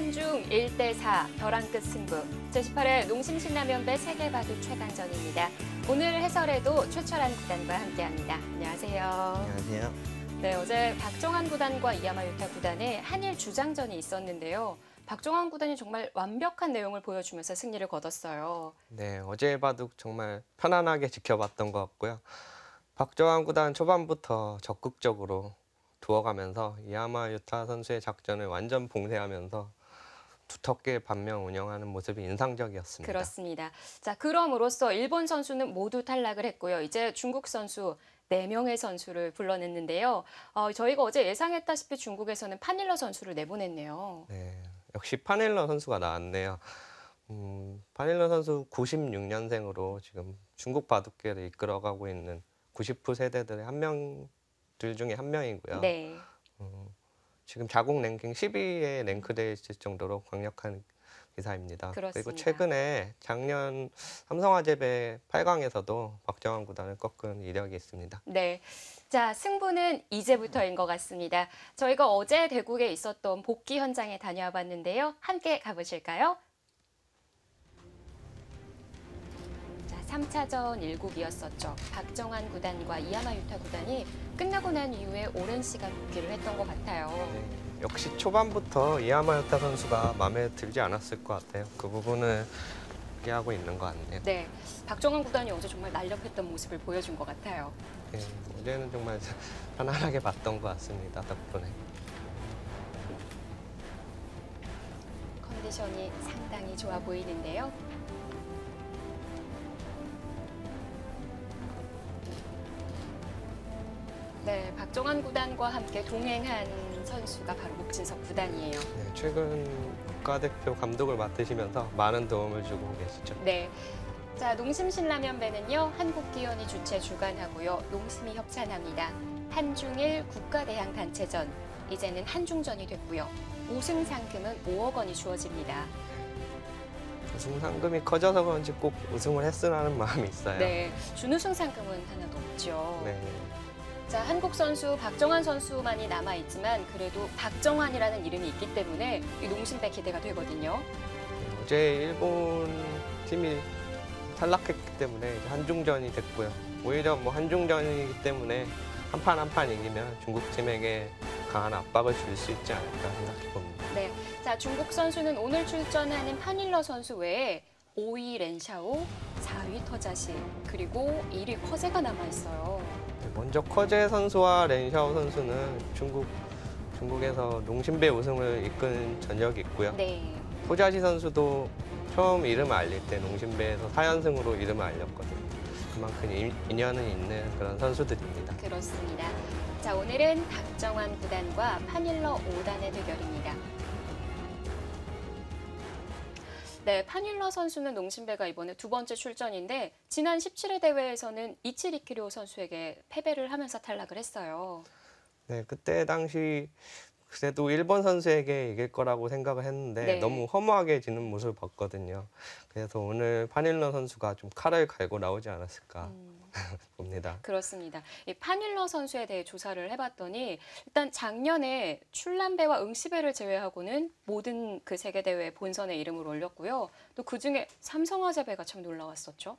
한중 1대4 벼랑 끝 승부. 제18회 농심신라면배 세계바둑 최강전입니다. 오늘 해설에도 최철한 구단과 함께합니다. 안녕하세요. 안녕하세요. 네, 어제 박정환 구단과 이하마 유타 구단의 한일 주장전이 있었는데요. 박정환 구단이 정말 완벽한 내용을 보여주면서 승리를 거뒀어요. 네, 어제 바둑 정말 편안하게 지켜봤던 것 같고요. 박정환 구단 초반부터 적극적으로 두어가면서 이하마 유타 선수의 작전을 완전 봉쇄하면서 두텁게 반면 운영하는 모습이 인상적이었습니다. 그렇습니다. 자, 그럼으로써 일본 선수는 모두 탈락을 했고요. 이제 중국 선수 4명의 선수를 불러냈는데요. 저희가 어제 예상했다시피 중국에서는 파닐러 선수를 내보냈네요. 네, 역시 파닐러 선수가 나왔네요. 파닐러 선수 96년생으로 지금 중국 바둑계를 이끌어가고 있는 90후 세대들의 둘 중에 한 명이고요. 네. 지금 자국 랭킹 10위에 랭크되어 있을 정도로 강력한 기사입니다. 그렇습니다. 그리고 최근에 작년 삼성화재배 8강에서도 박정환 구단을 꺾은 이력이 있습니다. 네. 자, 승부는 이제부터인 것 같습니다. 저희가 어제 대국에 있었던 복귀 현장에 다녀와 봤는데요. 함께 가보실까요? 자, 3차전 1국이었었죠. 박정환 구단과 이하마 유타 구단이 끝나고 난 이후에 오랜 시간 복귀를 했던 것 같아요. 네, 역시 초반부터 이하마 유타 선수가 마음에 들지 않았을 것 같아요. 그 부분을 얘기하고 있는 것 같네요. 네, 박정환 구단이 어제 정말 날렵했던 모습을 보여준 것 같아요. 네, 어제는 정말 편안하게 봤던 것 같습니다. 덕분에. 컨디션이 상당히 좋아 보이는데요. 네, 박정환 구단과 함께 동행한 선수가 바로 목진석 구단이에요. 네, 최근 국가대표 감독을 맡으시면서 많은 도움을 주고 계시죠. 네. 자, 농심신라면배는요, 한국기원이 주최 주관하고요, 농심이 협찬합니다. 한중일 국가대항 단체전, 이제는 한중전이 됐고요. 우승 상금은 5억 원이 주어집니다. 우승 상금이 커져서 그런지 꼭 우승을 했으면 하는 마음이 있어요. 네, 준우승 상금은 하나도 없죠. 네. 자, 한국 선수 박정환 선수만이 남아있지만 그래도 박정환이라는 이름이 있기 때문에 이 농심배 기대가 되거든요. 어제 일본 팀이 탈락했기 때문에 이제 한중전이 됐고요. 오히려 뭐 한중전이기 때문에 한 판 한 판 이기면 중국 팀에게 강한 압박을 줄 수 있지 않을까 생각해 봅니다. 네, 자, 중국 선수는 오늘 출전하는 파닐러 선수 외에 5위 렌샤오, 4위 터자시, 그리고 1위 커제가 남아있어요. 먼저 커제 선수와 렌샤오 선수는 중국에서 농심배 우승을 이끈 전적이 있고요. 네. 토자시 선수도 처음 이름을 알릴 때 농심배에서 4연승으로 이름을 알렸거든요. 그만큼 인연은 있는 그런 선수들입니다. 그렇습니다. 자, 오늘은 박정환 구단과 파닐러 5단의 대결입니다. 네, 파닐러 선수는 농심배가 이번에 두 번째 출전인데 지난 17회 대회에서는 이치리키료 선수에게 패배를 하면서 탈락을 했어요. 네, 그때 당시 그래도 일본 선수에게 이길 거라고 생각을 했는데 네. 너무 허무하게 지는 모습을 봤거든요. 그래서 오늘 파닐러 선수가 좀 칼을 갈고 나오지 않았을까 봅니다. 그렇습니다. 이 파닐러 선수에 대해 조사를 해봤더니 일단 작년에 출란배와 응시배를 제외하고는 모든 그 세계대회 본선에 이름을 올렸고요. 또 그중에 삼성화재배가 참 놀라웠었죠.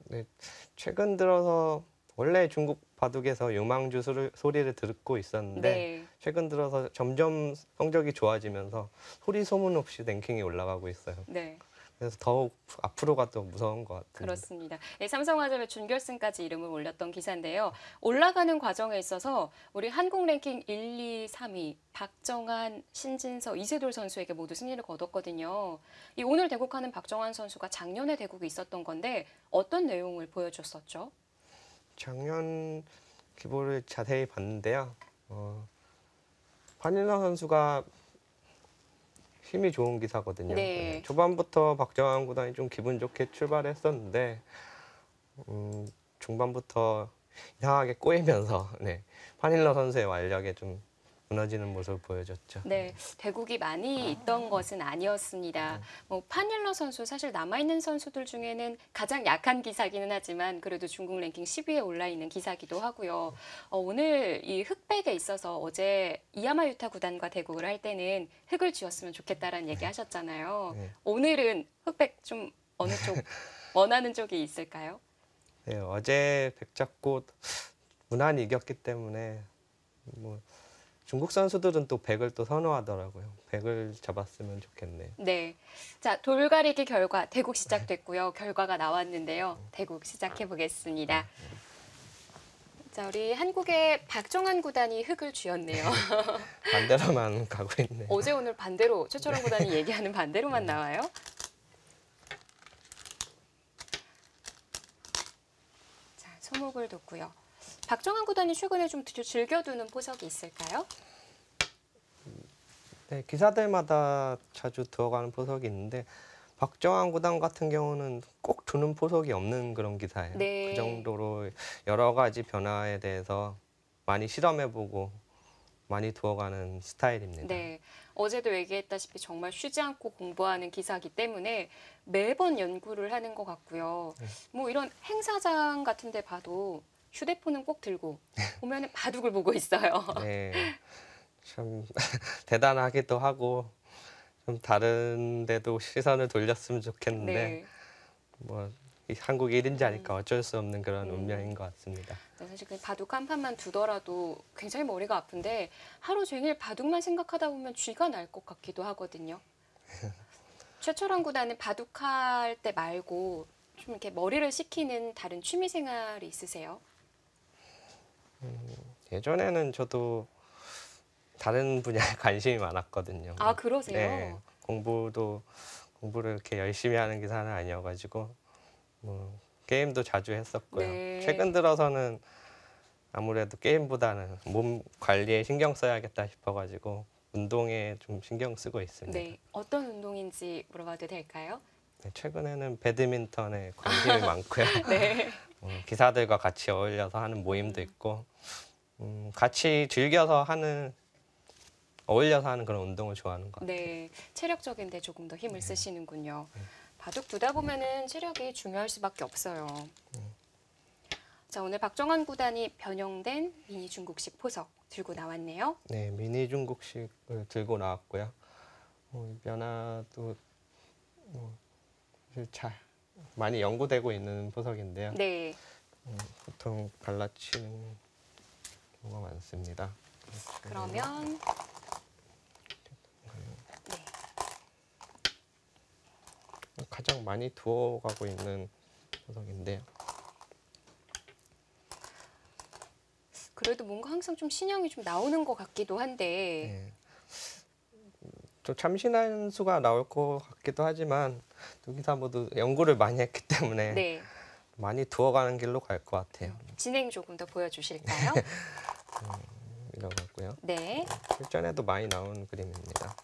네, 최근 들어서 원래 중국 바둑에서 유망주 소리를 듣고 있었는데 네. 최근 들어서 점점 성적이 좋아지면서 소리 소문 없이 랭킹이 올라가고 있어요. 네. 그래서 더욱 앞으로가 더 무서운 것 같아요. 그렇습니다. 네, 삼성화재배 준결승까지 이름을 올렸던 기사인데요. 올라가는 과정에 있어서 우리 한국 랭킹 1, 2, 3위 박정환, 신진서, 이세돌 선수에게 모두 승리를 거뒀거든요. 이 오늘 대국하는 박정환 선수가 작년에 대국에 있었던 건데 어떤 내용을 보여줬었죠? 작년 기보를 자세히 봤는데요. 파닐러 선수가 힘이 좋은 기사거든요. 네. 초반부터 박정환 구단이 좀 기분 좋게 출발했었는데 중반부터 이상하게 꼬이면서 파닐러 선수의 완력에 좀 무너지는 모습을 보여줬죠. 네, 대국이 많이 있던 것은 아니었습니다. 뭐 판일러 선수 사실 남아있는 선수들 중에는 가장 약한 기사기는 하지만 그래도 중국 랭킹 10위에 올라 있는 기사기도 하고요. 오늘 이 흑백에 있어서 어제 이야마 유타 구단과 대국을 할 때는 흑을 쥐었으면 좋겠다라는 얘기 하셨잖아요. 네. 오늘은 흑백 좀 어느 쪽 원하는 쪽이 있을까요? 네, 어제 백 잡고 무난히 이겼기 때문에 뭐 중국 선수들은 또 백을 또 선호하더라고요. 백을 잡았으면 좋겠네요. 네. 자, 돌가리기 결과 대국 시작됐고요. 결과가 나왔는데요. 대국 시작해 보겠습니다. 자, 우리 한국의 박정환 구단이 흑을 쥐었네요. 반대로만 가고 있네요. 어제 오늘 반대로 최철원 구단이 얘기하는 반대로만 나와요. 자, 소목을 뒀고요. 박정환 구단이 최근에 좀 즐겨두는 포석이 있을까요? 네, 기사들마다 자주 들어가는 포석이 있는데 박정환 구단 같은 경우는 꼭 두는 포석이 없는 그런 기사예요. 네. 그 정도로 여러 가지 변화에 대해서 많이 실험해보고 많이 두어가는 스타일입니다. 네. 어제도 얘기했다시피 정말 쉬지 않고 공부하는 기사이기 때문에 매번 연구를 하는 것 같고요. 뭐 이런 행사장 같은 데 봐도 휴대폰은 꼭 들고 보면은 바둑을 보고 있어요. 네, 참 대단하기도 하고 좀 다른 데도 시선을 돌렸으면 좋겠는데 네. 뭐 이 한국 1인자니까 어쩔 수 없는 그런 운명인 것 같습니다. 사실 그 바둑 한 판만 두더라도 굉장히 머리가 아픈데 하루 종일 바둑만 생각하다 보면 쥐가 날 것 같기도 하거든요. 최철원 구단은 바둑할 때 말고 좀 이렇게 머리를 식히는 다른 취미 생활이 있으세요? 예전에는 저도 다른 분야에 관심이 많았거든요. 아, 그러세요? 네, 공부를 이렇게 열심히 하는 기사는 아니어가지고 뭐 게임도 자주 했었고요. 네. 최근 들어서는 아무래도 게임보다는 몸 관리에 신경 써야겠다 싶어가지고 운동에 좀 신경 쓰고 있습니다. 네. 어떤 운동인지 물어봐도 될까요? 네, 최근에는 배드민턴에 관심이 많고요. 네. 기사들과 같이 어울려서 하는 모임도 있고 같이 즐겨서 어울려서 하는 그런 운동을 좋아하는 것 같아요. 네. 체력적인데 조금 더 힘을 쓰시는군요. 바둑 두다 보면은 체력이 중요할 수밖에 없어요. 자, 오늘 박정환 구단이 변형된 미니 중국식 포석 들고 나왔네요. 네, 미니 중국식을 들고 나왔고요. 변화도 잘 많이 연구되고 있는 포석인데요. 네. 보통 갈라치는 경우가 많습니다. 그러면 가장 많이 두어가고 있는 포석인데요. 그래도 뭔가 항상 좀 신형이 좀 나오는 것 같기도 한데 네. 좀 참신한 수가 나올 것 같기도 하지만 두 기사 모두 연구를 많이 했기 때문에 네. 많이 두어가는 길로 갈 것 같아요. 진행 조금 더 보여주실까요? 이런 거고요. 네. 실전에도 많이 나온 그림입니다.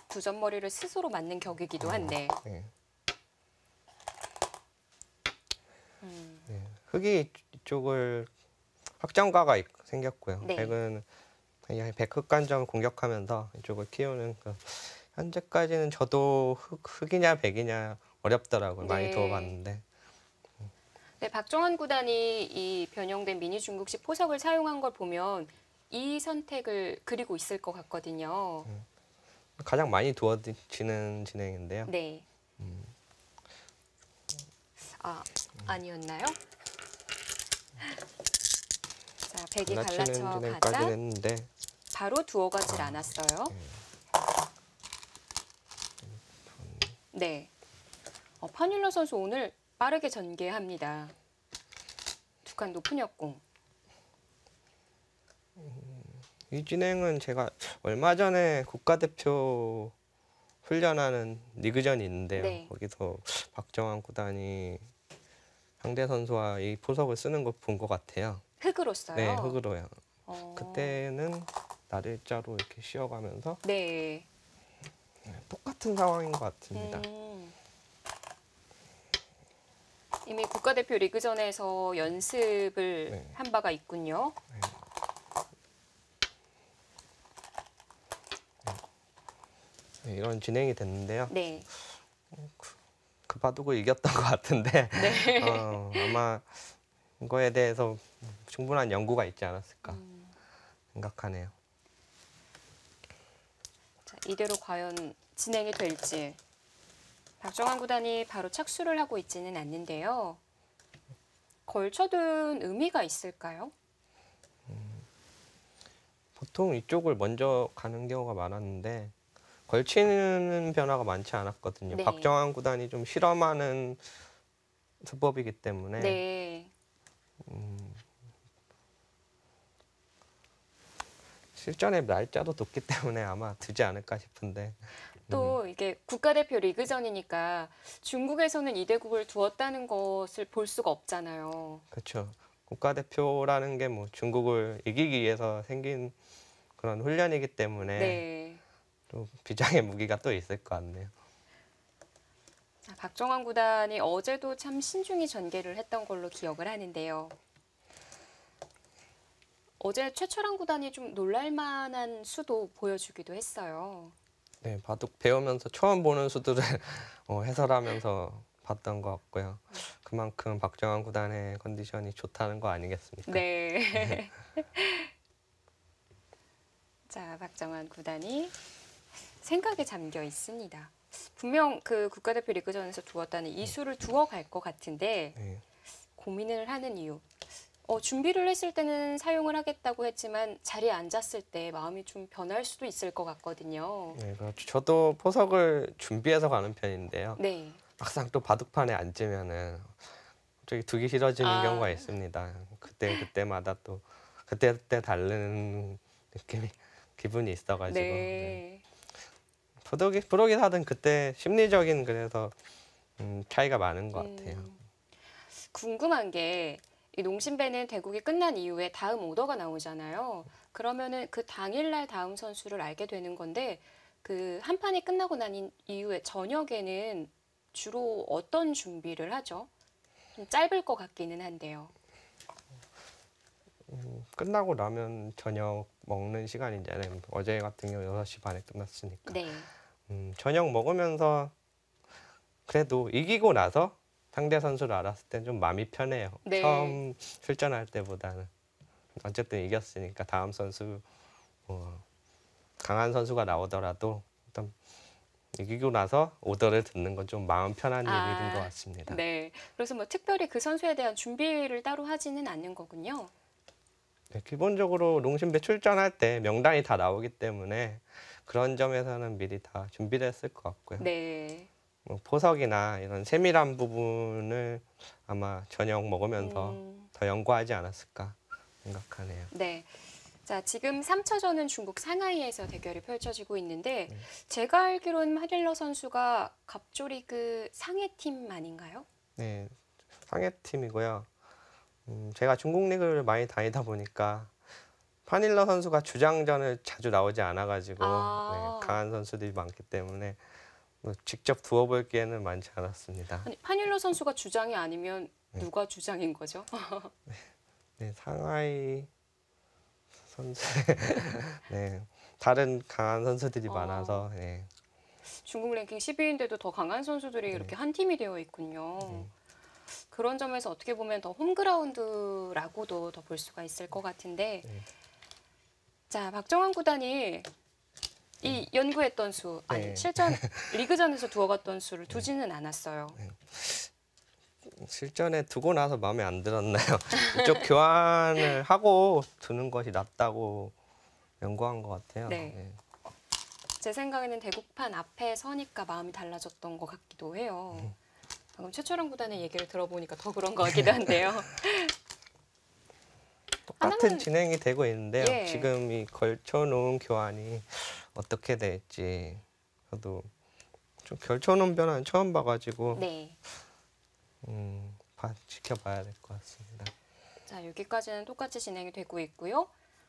두점머리를 스스로 맞는 격이기도 한데 네. 네. 흑이 이쪽을 확장가가 생겼고요. 네. 백은 백흑관정을 공격하면서 이쪽을 키우는 현재까지는 저도 흑이냐 백이냐 어렵더라고요. 많이 네. 두어봤는데. 네, 박정환 구단이 이 변형된 미니 중국식 포석을 사용한 걸 보면 이 선택을 그리고 있을 것 같거든요. 가장 많이 두어지는 진행인데요. 네. 아, 아니었나요? 자, 백이 갈라치는 갈라쳐 진행까지 가자 했는데 바로 두어가질 않았어요. 네. 판일러 선수 오늘 빠르게 전개합니다. 두 칸 높은 역공. 이 진행은 제가 얼마 전에 국가대표 훈련하는 리그전이 있는데요. 네. 거기서 박정환 구단이 상대 선수와 이 포석을 쓰는 걸 본 것 같아요. 흑으로써요. 네, 흑으로요. 어. 그때는 나를자로 이렇게 씌어가면서 네. 똑같은 상황인 것 같습니다. 이미 국가대표 리그전에서 연습을 네. 한 바가 있군요. 네, 이런 진행이 됐는데요. 네. 그 바둑을 이겼던 것 같은데 네. 아마 이거에 대해서 충분한 연구가 있지 않았을까 생각하네요. 자, 이대로 과연 진행이 될지. 박정환 구단이 바로 착수를 하고 있지는 않는데요. 걸쳐둔 의미가 있을까요? 보통 이쪽을 먼저 가는 경우가 많았는데 걸치는 변화가 많지 않았거든요. 네. 박정환 구단이 좀 실험하는 수법이기 때문에 네. 실전의 날짜도 높기 때문에 아마 두지 않을까 싶은데 또 이게 국가대표 리그전이니까 중국에서는 이 대국을 두었다는 것을 볼 수가 없잖아요. 그렇죠. 국가대표라는 게 뭐 중국을 이기기 위해서 생긴 그런 훈련이기 때문에 네. 또 비장의 무기가 또 있을 것 같네요. 자, 박정환 구단이 어제도 참 신중히 전개를 했던 걸로 기억을 하는데요. 어제 최철환 구단이 좀 놀랄만한 수도 보여주기도 했어요. 네, 바둑 배우면서 처음 보는 수들을 해설하면서 봤던 것 같고요. 그만큼 박정환 구단의 컨디션이 좋다는 거 아니겠습니까? 네. 자, 박정환 구단이 생각에 잠겨 있습니다. 분명 그 국가대표 리그전에서 두었다는 이 수를 두어 갈 것 같은데 네. 고민을 하는 이유. 준비를 했을 때는 사용을 하겠다고 했지만 자리에 앉았을 때 마음이 좀 변할 수도 있을 것 같거든요. 네, 그렇죠. 저도 포석을 준비해서 가는 편인데요. 네. 막상 또 바둑판에 앉으면은 갑자기 두기 싫어지는 아. 경우가 있습니다. 그때마다 또 그때 다른 느낌이 기분이 있어가지고 네. 네. 프로기 사든 그때 심리적인 그래서 차이가 많은 것 같아요. 궁금한 게 이 농심배는 대국이 끝난 이후에 다음 오더가 나오잖아요. 그러면은 그 당일날 다음 선수를 알게 되는 건데 그 한 판이 끝나고 난 이후에 저녁에는 주로 어떤 준비를 하죠? 좀 짧을 것 같기는 한데요. 끝나고 나면 저녁 먹는 시간이잖아요. 어제 같은 경우 6시 반에 끝났으니까. 네. 저녁 먹으면서 그래도 이기고 나서 상대 선수를 알았을 땐 좀 마음이 편해요. 네. 처음 출전할 때보다는. 어쨌든 이겼으니까 다음 선수 강한 선수가 나오더라도 일단 이기고 나서 오더를 듣는 건 좀 마음 편한 일인 것 같습니다. 네. 그래서 뭐 특별히 그 선수에 대한 준비를 따로 하지는 않는 거군요. 네, 기본적으로 농심배 출전할 때 명단이 다 나오기 때문에 그런 점에서는 미리 다 준비를 했을 것 같고요. 네. 뭐 포석이나 이런 세밀한 부분을 아마 저녁 먹으면서 더 연구하지 않았을까 생각하네요. 네. 자, 지금 3차전은 중국 상하이에서 대결이 펼쳐지고 있는데 제가 알기로는 하릴러 선수가 갑조리그 상해팀 아닌가요? 네, 상해팀이고요. 제가 중국 리그를 많이 다니다 보니까 파닐러 선수가 주장전을 자주 나오지 않아가지고 아. 네, 강한 선수들이 많기 때문에 뭐 직접 두어볼 기회는 많지 않았습니다. 아니, 파닐러 선수가 주장이 아니면 누가 주장인 거죠? 네, 상하이 선수, 네, 다른 강한 선수들이 많아서 네. 중국 랭킹 10위인데도 더 강한 선수들이 이렇게 한 팀이 되어 있군요. 그런 점에서 어떻게 보면 더 홈그라운드라고도 더 볼 수가 있을 것 같은데 자, 박정환 구단이 이 연구했던 수, 아니 네. 실전 리그전에서 두어갔던 수를 두지는 않았어요. 실전에 두고 나서 마음에 안 들었나요? 이쪽 교환을 하고 두는 것이 낫다고 연구한 것 같아요. 네. 제 생각에는 대국판 앞에 서니까 마음이 달라졌던 것 같기도 해요. 방금 최철원 구단의 얘기를 들어보니까 더 그런 것 같기도 한데요. 똑같은 진행이 되고 있는데요. 예. 지금 이 걸쳐놓은 교환이 어떻게 될지 저도 좀 걸쳐놓은 변화는 처음 봐가지고 네. 지켜봐야 될 것 같습니다. 자, 여기까지는 똑같이 진행이 되고 있고요.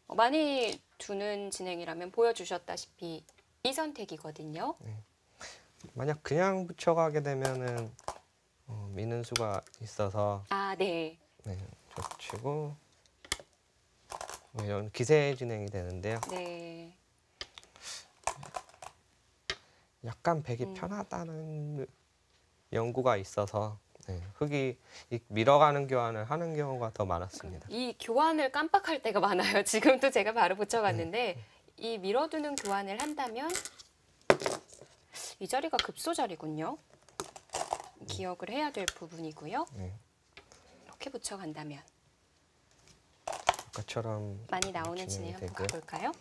많이 두는 진행이라면 보여주셨다시피 이 선택이거든요. 만약 그냥 붙여가게 되면은 미는 수가 있어서 아, 네. 네, 젖히고 이런 기세 진행이 되는데요. 네. 약간 백이 편하다는 연구가 있어서 네, 흙이 이 밀어가는 교환을 하는 경우가 더 많았습니다. 이 교환을 깜빡할 때가 많아요. 지금도 제가 바로 붙여봤는데 이 밀어두는 교환을 한다면 이 자리가 급소 자리군요. 기억을 해야 될 부분이고요. 네, 이렇게 붙여간다면 아까처럼 많이 나오는 진행 진행이 한번 되고요. 가볼까요?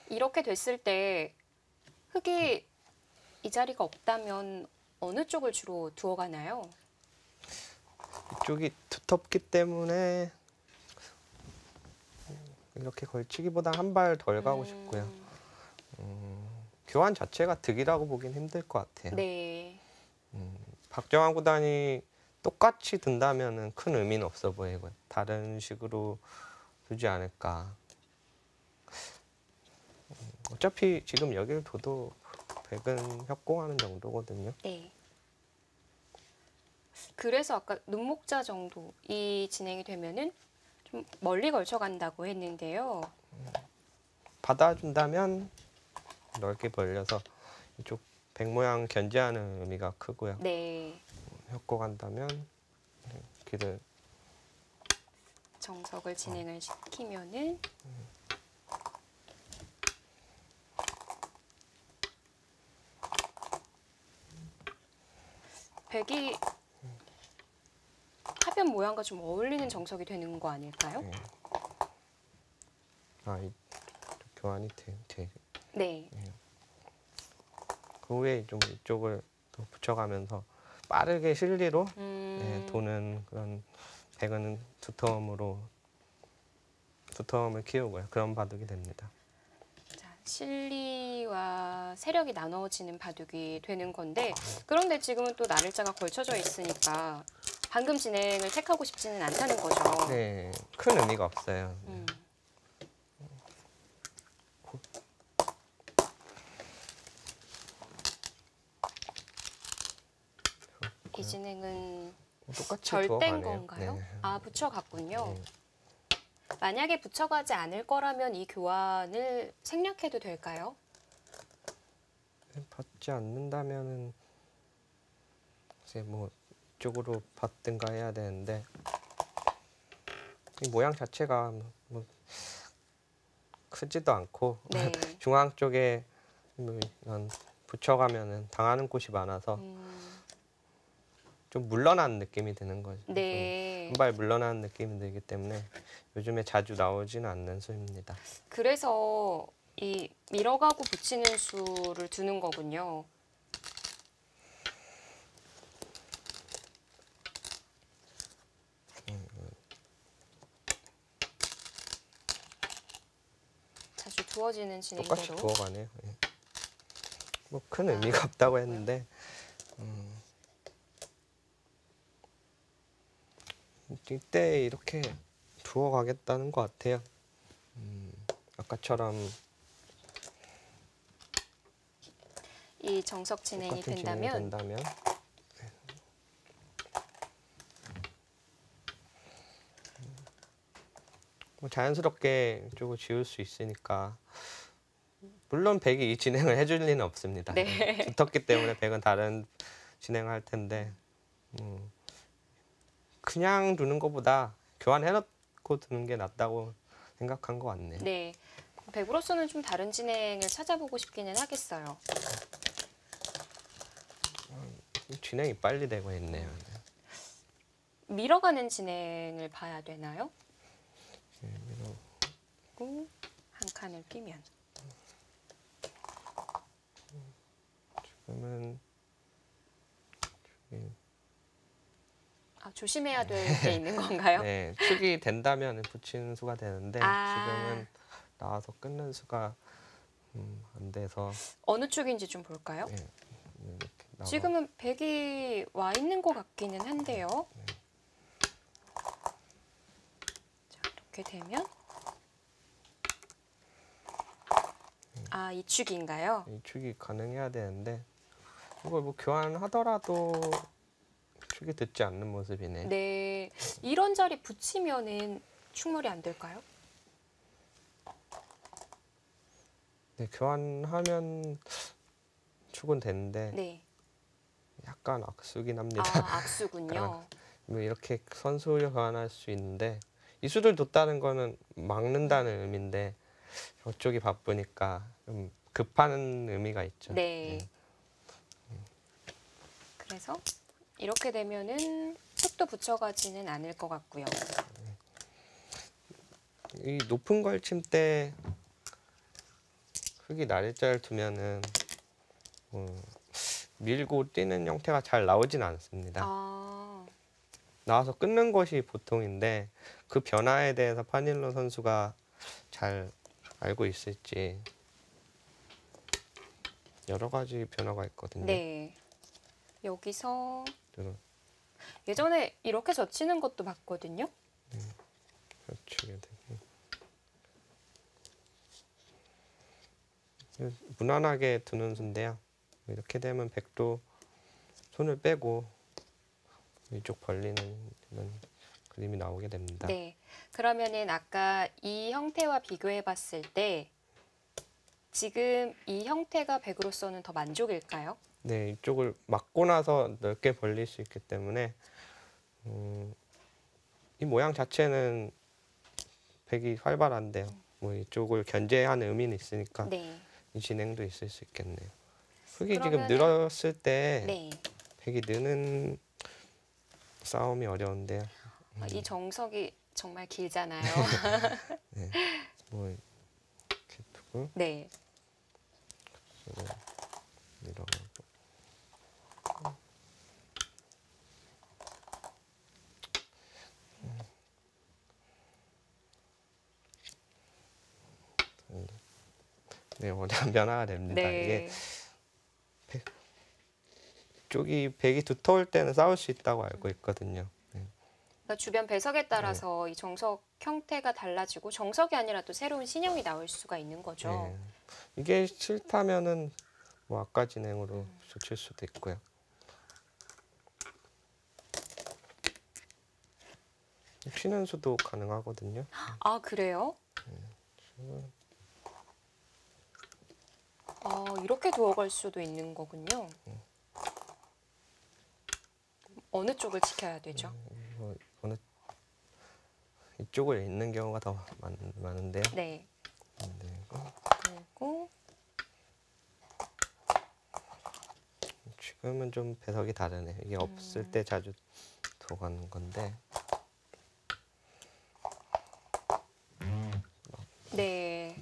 이렇게 됐을 때 흙이 이 자리가 없다면 어느 쪽을 주로 두어가나요? 이쪽이 두텁기 때문에 이렇게 걸치기보다 한 발 덜 가고 싶고요. 교환 자체가 득이라고 보긴 힘들 것 같아요. 네. 박정환 구단이 똑같이 든다면은 큰 의미는 없어 보이고요. 다른 식으로 두지 않을까. 어차피 지금 여기를 둬도 백은 협공하는 정도거든요. 네. 그래서 아까 눈목자 정도 이 진행이 되면은 좀 멀리 걸쳐간다고 했는데요. 받아준다면 넓게 벌려서 이쪽 백 모양 견제하는 의미가 크고요. 네. 협공한다면 길을 정석을 진행을 시키면은 백이 하변 모양과 좀 어울리는 정석이 되는 거 아닐까요? 네. 이 교환이 돼. 네. 그 후에 좀 이쪽을 더 붙여가면서 빠르게 실리로 도는 그런 백은 두터움을 키우고요. 그런 바둑이 됩니다. 자, 실리와 세력이 나눠지는 바둑이 되는 건데 그런데 지금은 또 나를자가 걸쳐져 있으니까 방금 진행을 택하고 싶지는 않다는 거죠. 네, 큰 의미가 없어요. 이 진행은 똑같이 절대인 두어가네요. 건가요? 네. 아, 붙여갔군요. 네. 만약에 붙여가지 않을 거라면 이 교환을 생략해도 될까요? 받지 않는다면은 이제 뭐 이쪽으로 받든가 해야 되는데 이 모양 자체가 뭐 크지도 않고 네. 중앙 쪽에 뭐 이런 붙여가면은 당하는 곳이 많아서 좀 물러난 느낌이 드는 거죠. 네. 한 발 물러나는 느낌이 들기 때문에 요즘에 자주 나오지는 않는 수입니다. 그래서 이 밀어가고 붙이는 수를 두는 거군요. 자주 두어지는 똑같이 진행대로. 두어가네요. 뭐 큰 의미가 없다고 했는데 이때 이렇게 두어가겠다는 것 같아요. 아까처럼 이 정석 진행이 똑같은 진행이 된다면 된다면 뭐 자연스럽게 이쪽을 지울 수 있으니까 물론 백이 이 진행을 해줄 리는 없습니다. 네. 두텁기 때문에 백은 다른 진행을 할 텐데 그냥 두는 것보다 교환해놓고 두는 게 낫다고 생각한 것 같네요. 네. 백으로서는 좀 다른 진행을 찾아보고 싶기는 하겠어요. 진행이 빨리 되고 있네요. 밀어가는 진행을 봐야 되나요? 밀어. 그리고 한 칸을 끼면. 그러면 조심해야 될 게 있는 건가요? 네, 축이 된다면 붙이는 수가 되는데 아. 지금은 나와서 끊는 수가 안 돼서 어느 쪽인지 좀 볼까요? 네, 이렇게 나와. 지금은 백이 와 있는 것 같기는 한데요. 자, 이렇게 되면 이 축인가요? 이 축이 가능해야 되는데 이걸 뭐 교환하더라도 축이 듣지 않는 모습이네. 네, 이런 자리 붙이면은 충돌이 안 될까요? 네, 교환하면 축은 되는데 네. 약간 악수긴 합니다. 아, 악수군요. 뭐 이렇게 선수를 교환할 수 있는데 이수를 뒀다는 거는 막는다는 의미인데 저쪽이 바쁘니까 좀 급한 의미가 있죠. 네. 그래서 이렇게 되면은 흙도 붙여가지는 않을 것 같고요. 이 높은 걸 칠 때 흙이 날짜를 두면은 밀고 뛰는 형태가 잘 나오진 않습니다. 아, 나와서 끊는 것이 보통인데 그 변화에 대해서 파닐로 선수가 잘 알고 있을지 여러 가지 변화가 있거든요. 네. 여기서 그래서 예전에 이렇게 젖히는 것도 봤거든요. 젖히게 되고 무난하게 두는 수인데요. 이렇게 되면 백도 손을 빼고 이쪽 벌리는 이런 그림이 나오게 됩니다. 네. 그러면은 아까 이 형태와 비교해 봤을 때 지금 이 형태가 백으로서는 더 만족일까요? 네, 이쪽을 막고 나서 넓게 벌릴 수 있기 때문에 이 모양 자체는 백이 활발한데요. 뭐 이쪽을 견제하는 의미는 있으니까 네. 이 진행도 있을 수 있겠네요. 흙이 지금 그러면은 늘었을 때 네. 백이 느는 싸움이 어려운데요. 이 정석이 정말 길잖아요. 뭐 이렇게 두고 네. 밀어가고 네, 어려운 변화가 됩니다. 이게 네. 쪽이 백이 두터울 때는 싸울 수 있다고 알고 있거든요. 그러니까 주변 배석에 따라서 이 정석 형태가 달라지고 정석이 아니라 또 새로운 신형이 나올 수가 있는 거죠. 네. 이게 싫다면은 뭐 아까 진행으로 젖힐 수도 있고요. 쉬는 수도 가능하거든요. 아, 그래요? 이렇게 두어갈 수도 있는 거군요. 어느 쪽을 지켜야 되죠? 뭐 어느 이쪽을 있는 경우가 더 많은데요. 네. 네. 그리고 지금은 좀 배석이 다르네요. 이게 없을 때 자주 들어가는 건데 네.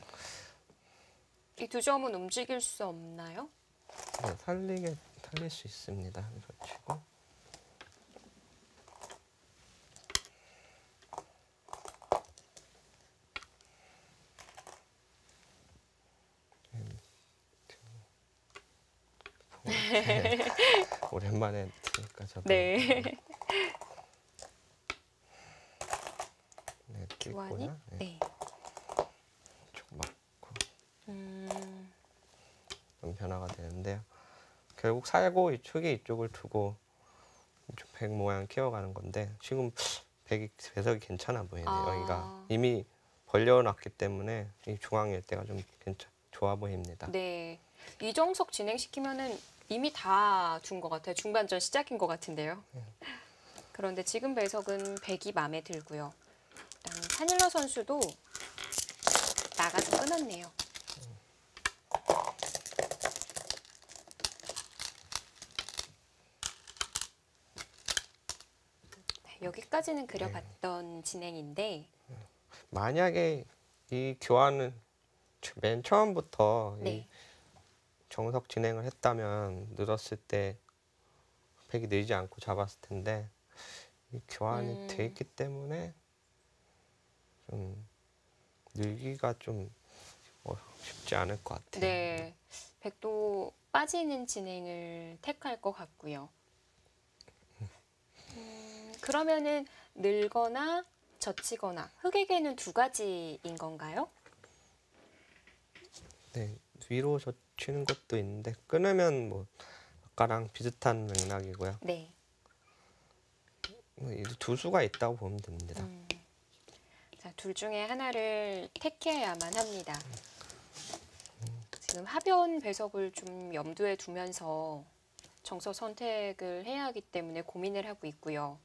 이 두 점은 움직일 수 없나요? 네, 살릴 수 있습니다. 젖히고 오랜만에 드니까 저도 네. 네, 교환이? 뜯고요. 네, 네. 쭉 막고 음, 좀 변화가 되는데요. 결국 살고 이쪽에 이쪽을 두고 이쪽 백 모양 키워가는 건데 지금 배석이 괜찮아 보이네요. 아. 여기가 이미 벌려놨기 때문에 이 중앙일 때가 좀 좋아 보입니다. 네. 이정석 진행시키면은 이미 다 둔 것 같아요. 중반전 시작인 것 같은데요. 그런데 지금 배석은 백이 마음에 들고요. 일단 파닐러 선수도 나가서 끊었네요. 네, 여기까지는 그려봤던 진행인데 만약에 이 교환은 맨 처음부터 이 네. 정석 진행을 했다면 늘었을 때 백이 늘지 않고 잡았을 텐데 이 교환이 돼 있기 때문에 좀 늘기가 좀 쉽지 않을 것 같아요. 네. 백도 빠지는 진행을 택할 것 같고요. 그러면은 늘거나 젖히거나 흙에게는 두 가지인 건가요? 네, 위로 젖히는 것도 있는데 끊으면 뭐 아까랑 비슷한 맥락이고요. 네. 이 두 수가 있다고 보면 됩니다. 자, 둘 중에 하나를 택해야만 합니다. 지금 하변 배석을 좀 염두에 두면서 정서 선택을 해야 하기 때문에 고민을 하고 있고요.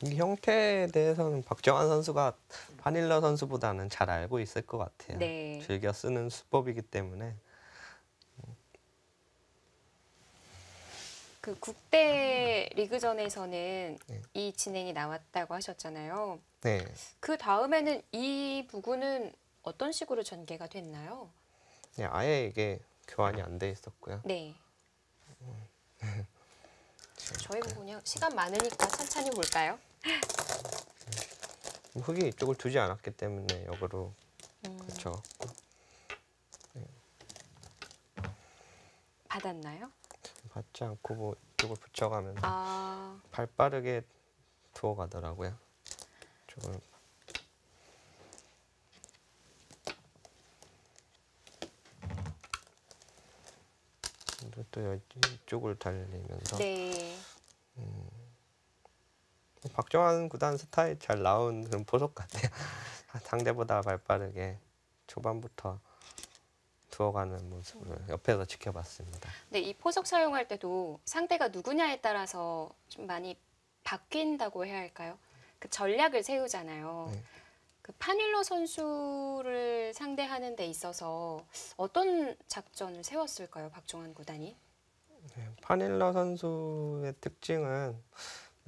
이 형태에 대해서는 박정환 선수가 파닐러 선수보다는 잘 알고 있을 것 같아요. 네. 즐겨 쓰는 수법이기 때문에. 그 국대 리그전에서는 네. 이 진행이 나왔다고 하셨잖아요. 네. 그 다음에는 이 부분은 어떤 식으로 전개가 됐나요? 네, 아예 이게 교환이 안 돼 있었고요. 네. 저희 뭐 그냥 시간 많으니까 천천히 볼까요? 흙이 이쪽을 두지 않았기 때문에 역으로 붙여갖고 받았나요? 받지 않고 뭐 이쪽을 붙여가면서 아, 발 빠르게 두어가더라고요. 이쪽을 또 이쪽을 달리면서 네. 박정환 구단 스타일 잘 나온 그런 보석 같아요. 상대보다 발 빠르게 초반부터 두어가는 모습을 옆에서 지켜봤습니다. 네, 이 포석 사용할 때도 상대가 누구냐에 따라서 좀 많이 바뀐다고 해야 할까요? 그 전략을 세우잖아요. 네. 그 파닐러 선수를 상대하는 데 있어서 어떤 작전을 세웠을까요, 박종환 구단이? 네, 파닐러 선수의 특징은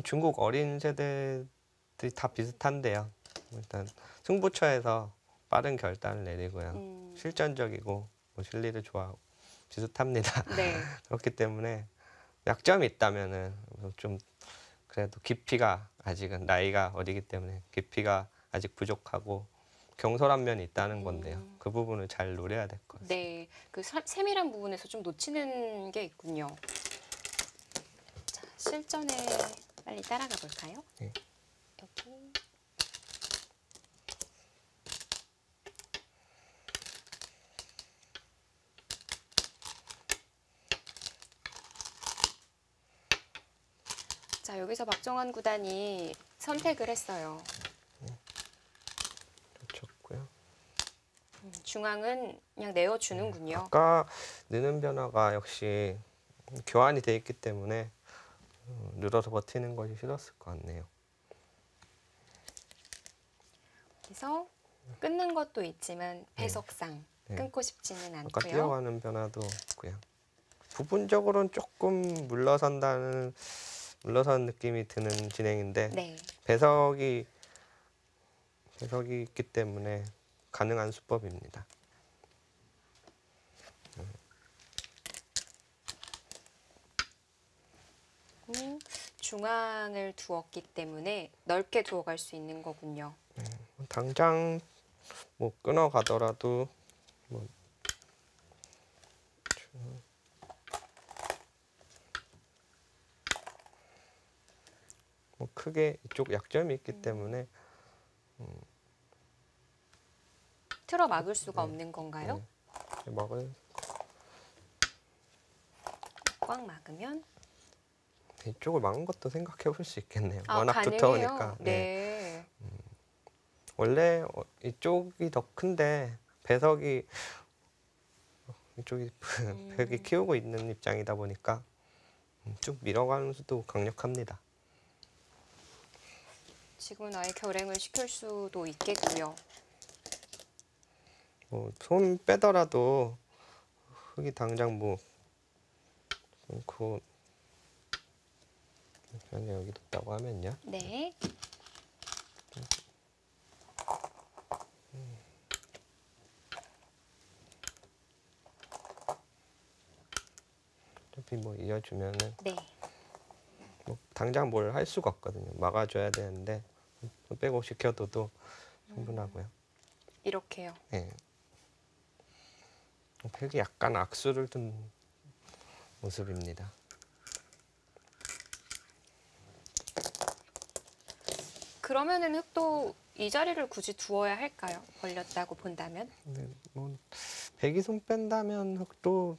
중국 어린 세대들이 다 비슷한데요. 일단 승부처에서 빠른 결단을 내리고요. 실전적이고 뭐 실리를 좋아하고 비슷합니다. 네. 그렇기 때문에 약점이 있다면은 좀 그래도 깊이가 아직은 나이가 어리기 때문에 깊이가 아직 부족하고 경솔한 면이 있다는 건데요. 그 부분을 잘 노려야 될 것 같습니다. 네, 그 세밀한 부분에서 좀 놓치는 게 있군요. 자, 실전에 빨리 따라가 볼까요? 네. 여기. 자, 여기서 박정환 구단이 선택을 했어요. 좋고요. 중앙은 그냥 내어주는군요. 아까 느는 변화가 역시 교환이 돼 있기 때문에 늘어서 버티는 것이 싫었을 것 같네요. 그래서 끊는 것도 있지만 배석상 네. 끊고 싶지는 아까 않고요. 뛰어가는 변화도 없고요. 부분적으로는 조금 물러선 느낌이 드는 진행인데 네. 배석이 있기 때문에 가능한 수법입니다. 중앙을 두었기 때문에 넓게 두어갈 수 있는 거군요. 당장 뭐 끊어가더라도 뭐 크게 이쪽 약점이 있기 때문에 틀어 막을 수가 없는 건가요? 막을 꽉 막으면 이쪽을 막은 것도 생각해 볼 수 있겠네요. 아, 워낙 가능해요. 두터우니까. 네. 원래 이쪽이 더 큰데 배석이 이쪽이 벽이 키우고 있는 입장이다 보니까 쭉 밀어가는 수도 강력합니다. 지금은 아예 결행을 시킬 수도 있겠고요. 손 빼더라도 흙이 당장 뭐 그 편에 여기 뒀다고 하면요. 네. 어차피 뭐 이어주면은 네. 뭐 당장 뭘 할 수가 없거든요. 막아줘야 되는데 빼고 시켜둬도 충분하고요. 이렇게요. 네. 벽이 약간 악수를 둔 모습입니다. 그러면은 흙도 이 자리를 굳이 두어야 할까요? 걸렸다고 본다면? 네, 뭐 백이 손 뺀다면 흙도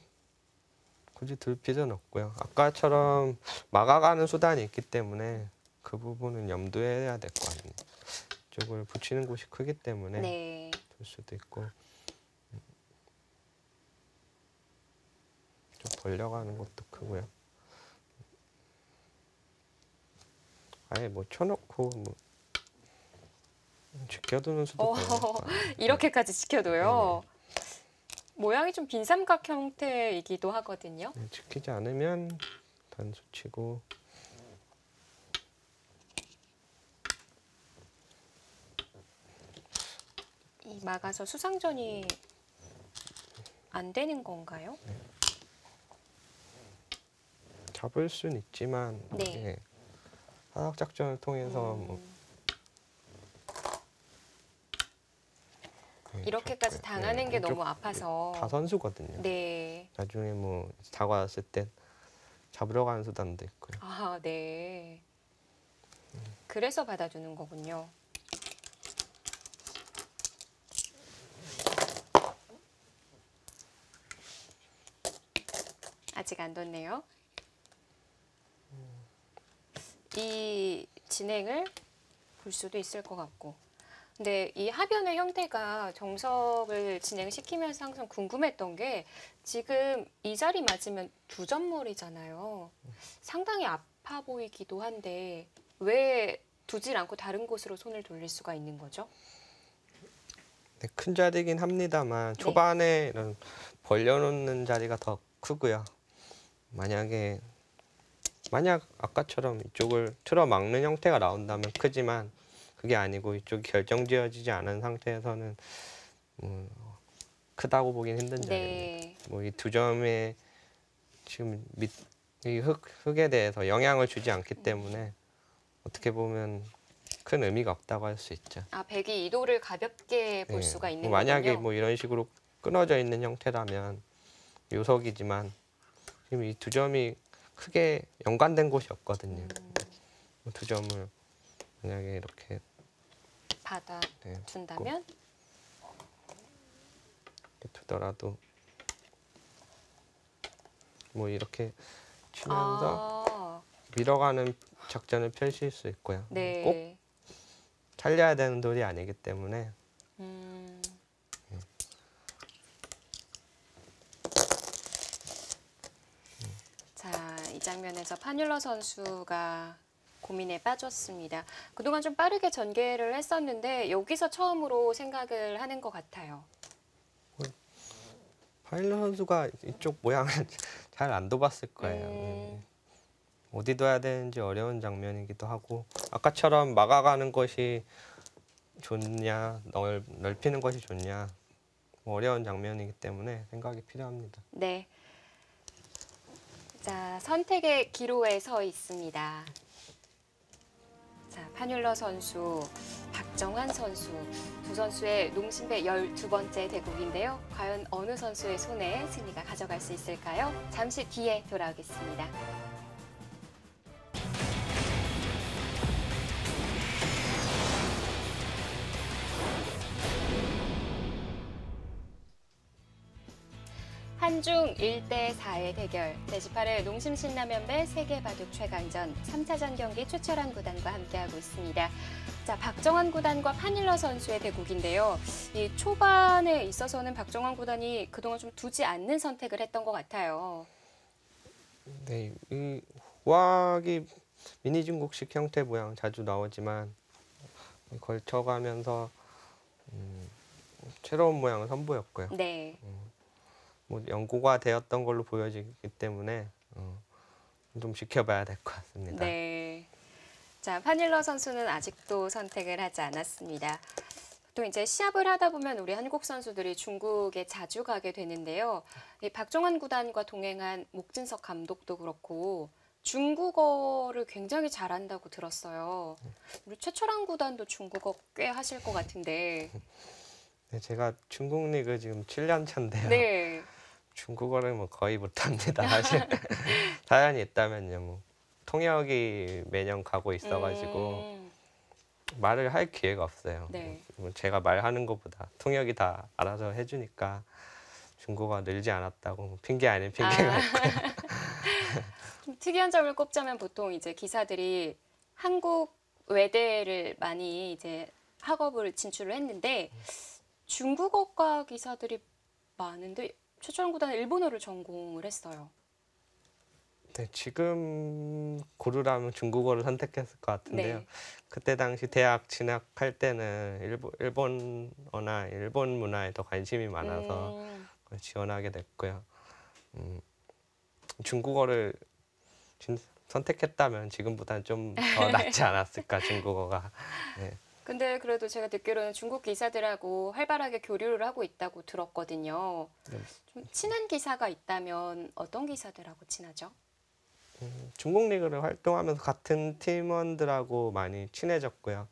굳이 들 필요는 없고요. 아까처럼 막아가는 수단이 있기 때문에 그 부분은 염두해야 될 것 같네요. 이쪽을 붙이는 곳이 크기 때문에 네. 될 수도 있고 좀 벌려가는 것도 크고요. 아예 뭐 쳐놓고 뭐 지켜두는 수도 가능할 것 같아요. 이렇게까지 지켜도요. 모양이 좀 빈삼각 형태이기도 하거든요. 네, 지키지 않으면 단수 치고 이 막아서 수상전이 안 되는 건가요? 잡을 수는 있지만 네. 예, 사격 작전을 통해서 뭐 예, 이렇게까지 좋고요. 당하는 예, 게 이쪽 너무 아파서. 다 선수거든요. 네. 나중에 뭐 다가왔을 때 잡으러 가는 수단도 있고요. 아, 네. 그래서 받아주는 거군요. 아직 안 뒀네요. 이 진행을 볼 수도 있을 것 같고. 근데 이 하변의 형태가 정석을 진행시키면서 항상 궁금했던 게 지금 이 자리 맞으면 두 점머리잖아요. 상당히 아파 보이기도 한데 왜 두질 않고 다른 곳으로 손을 돌릴 수가 있는 거죠? 네, 큰 자리긴 합니다만 네. 초반에 이런 벌려놓는 자리가 더 크고요. 만약 아까처럼 이쪽을 틀어 막는 형태가 나온다면 크지만 그게 아니고 이쪽이 결정지어지지 않은 상태에서는 크다고 보긴 힘든 자리입니다. 네. 뭐 이 두 점에 지금 이 흙에 대해서 영향을 주지 않기 때문에 어떻게 보면 큰 의미가 없다고 할 수 있죠. 아, 백이 이도를 가볍게 볼 예, 수가 있는 뭐 만약에 거군요. 뭐 이런 식으로 끊어져 있는 형태라면 요석이지만 지금 이 두 점이 크게 연관된 곳이 없거든요. 두 점을 만약에 이렇게 받아 네, 둔다면 이렇게 두더라도 뭐 이렇게 치면서 밀어가는 작전을 펼칠 수 있고요. 네. 꼭 살려야 되는 돌이 아니기 때문에 자, 이 장면에서 파뮬러 선수가 고민에 빠졌습니다. 그동안 좀 빠르게 전개를 했었는데 여기서 처음으로 생각을 하는 것 같아요. 파일럿 선수가 이쪽 모양을 잘 안 둬봤을 거예요. 어디 둬야 되는지 어려운 장면이기도 하고 아까처럼 막아가는 것이 좋냐 넓히는 것이 좋냐 뭐 어려운 장면이기 때문에 생각이 필요합니다. 네. 자, 선택의 기로에 서 있습니다. 자, 파뮬러 선수, 박정환 선수, 두 선수의 농심배 12번째 대국인데요. 과연 어느 선수의 손에 승리가 가져갈 수 있을까요? 잠시 뒤에 돌아오겠습니다. 한중 1대4의 대결, 제18회 농심신라면배 세계바둑 최강전 3차전 경기 최철한 구단과 함께하고 있습니다. 자, 박정환 구단과 파닐러 선수의 대국인데요. 이 초반에 있어서는 박정환 구단이 그동안 좀 두지 않는 선택을 했던 것 같아요. 네, 이 후학이 미니 중국식 형태 모양 자주 나오지만 걸쳐가면서 새로운 모양을 선보였고요. 네. 뭐 연구가 되었던 걸로 보여지기 때문에 좀 지켜봐야 될 것 같습니다. 네. 자, 파닐러 선수는 아직도 선택을 하지 않았습니다. 보통 이제 시합을 하다 보면 우리 한국 선수들이 중국에 자주 가게 되는데요. 이 박정환 구단과 동행한 목진석 감독도 그렇고 중국어를 굉장히 잘한다고 들었어요. 우리 최철한 구단도 중국어 꽤 하실 것 같은데. 네, 제가 중국 리그 지금 7년 차인데요. 네. 중국어를 뭐 거의 못합니다. 사실 사연이 있다면요. 뭐 통역이 매년 가고 있어가지고 말을 할 기회가 없어요. 네. 뭐 제가 말하는 것보다 통역이 다 알아서 해주니까 중국어가 늘지 않았다고 핑계 아닌 핑계가 아, 있고요. 좀 특이한 점을 꼽자면 보통 이제 기사들이 한국 외대를 많이 이제 학업을 진출을 했는데 중국어과 기사들이 많은데 최철원 구단은 일본어를 전공을 했어요. 네, 지금 고르라면 중국어를 선택했을 것 같은데요. 네. 그때 당시 대학 진학할 때는 일본어나 일본 문화에 더 관심이 많아서 그걸 지원하게 됐고요. 음, 중국어를 선택했다면 지금보다는 좀 더 낫지 않았을까, 중국어가. 네. 근데 그래도 제가 듣기로는 중국 기사들하고 활발하게 교류를 하고 있다고 들었거든요. 네. 좀 친한 기사가 있다면 어떤 기사들하고 친하죠? 중국 리그를 활동하면서 같은 팀원들하고 많이 친해졌고요.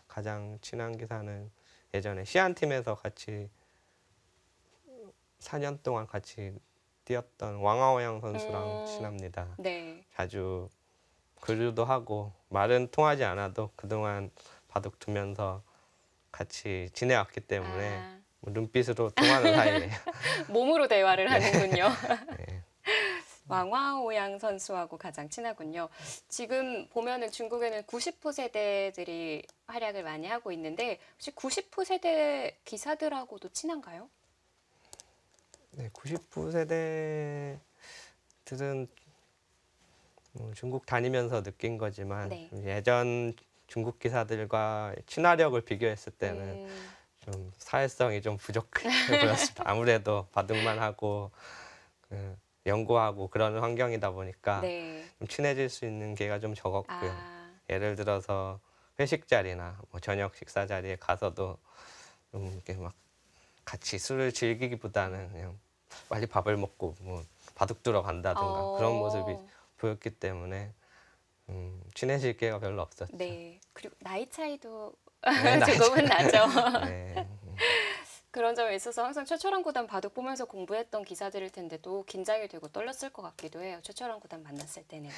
가장 친한 기사는 예전에 시안팀에서 같이 4년 동안 같이 뛰었던 왕하오양 선수랑 친합니다. 네. 자주 교류도 하고 말은 통하지 않아도 그동안 바둑 두면서 같이 지내왔기 때문에 아, 뭐 눈빛으로 통하는 사이예요. 몸으로 대화를 하는군요. 네. 왕화오양 선수하고 가장 친하군요. 지금 보면은 중국에는 90호 세대들이 활약을 많이 하고 있는데 혹시 90호 세대 기사들하고도 친한가요? 네, 90부 세대들은 중국 다니면서 느낀 거지만 네. 예전 중국 기사들과 친화력을 비교했을 때는 좀 사회성이 좀 부족해 보였습니다. 아무래도 바둑만 하고 연구하고 그런 환경이다 보니까 네. 좀 친해질 수 있는 기회가 좀 적었고요. 아, 예를 들어서 회식 자리나 뭐 저녁 식사 자리에 가서도 좀 이렇게 막 같이 술을 즐기기보다는 그냥 빨리 밥을 먹고 뭐 바둑 두러 간다든가 그런 모습이 보였기 때문에 친해질 기회가 별로 없었죠. 네. 그리고 나이 차이도 네, 나이 조금은 나죠. 네. 그런 점에 있어서 항상 최철원 구단 바둑 보면서 공부했던 기사들일 텐데도 긴장이 되고 떨렸을 것 같기도 해요. 최철원 구단 만났을 때는.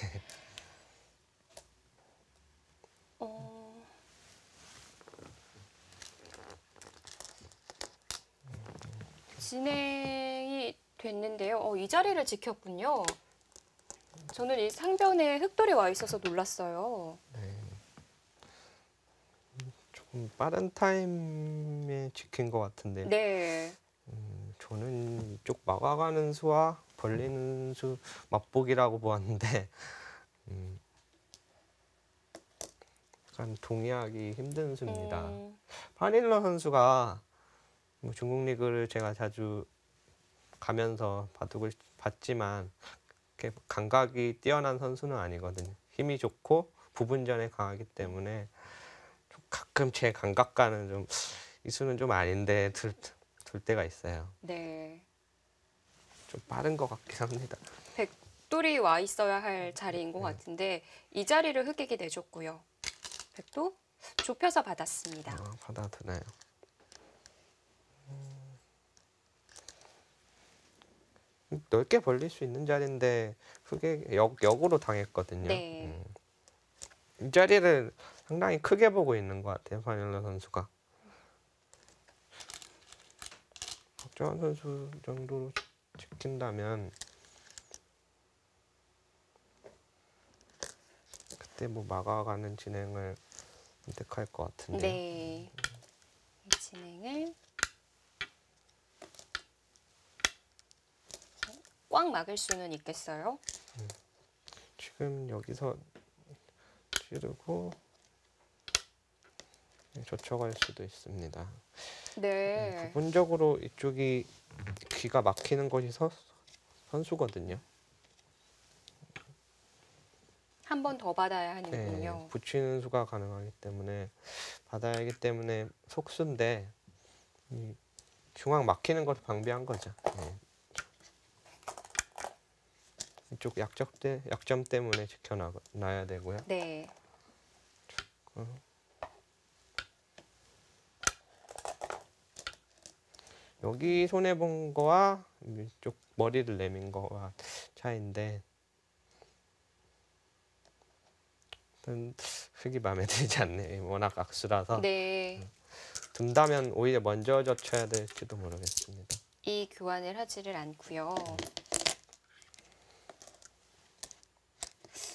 어, 진행이 됐는데요. 이 자리를 지켰군요. 저는 이 상변에 흑돌이 와 있어서 놀랐어요. 조금 빠른 타임에 지킨 것 같은데 네. 저는 이쪽 막아가는 수와 벌리는 수 맛보기라고 보았는데 약간 동의하기 힘든 수입니다. 파닐러 선수가 뭐 중국 리그를 제가 자주 가면서 바둑을 봤지만 그렇게 감각이 뛰어난 선수는 아니거든요. 힘이 좋고 부분전에 강하기 때문에 좀 가끔 제 감각과는 좀 이 수는 좀 아닌데 둘 때가 있어요. 네. 좀 빠른 것 같긴 합니다. 백돌이 와 있어야 할 자리인 것 같은데 이 자리를 흑에게 내줬고요. 백도 좁혀서 받았습니다. 받아드나요? 넓게 벌릴 수 있는 자리인데 그게 역으로 당했거든요. 네. 이 자리를 상당히 크게 보고 있는 것 같아요. 파닐러 선수가. 박정환 선수 정도로 지킨다면 그때 뭐 막아가는 진행을 선택할 것 같은데. 네. 이 진행을 꽉 막을 수는 있겠어요? 지금 여기서 찌르고 젖혀갈 수도 있습니다. 네. 부분적으로 이쪽이 귀가 막히는 것이 선수거든요. 한 번 더 받아야 네, 하는군요. 붙이는 수가 가능하기 때문에 받아야 하기 때문에 속수인데 이 중앙 막히는 것을 방비한 거죠. 네. 이쪽 약점 때문에 지켜놔야 되고요. 네. 여기 손해 본 거와 이쪽 머리를 내민 거와 차이인데 일단 흙이 마음에 들지 않네. 워낙 악수라서 네. 둔다면 오히려 먼저 젖혀야 될지도 모르겠습니다. 이 교환을 하지를 않고요.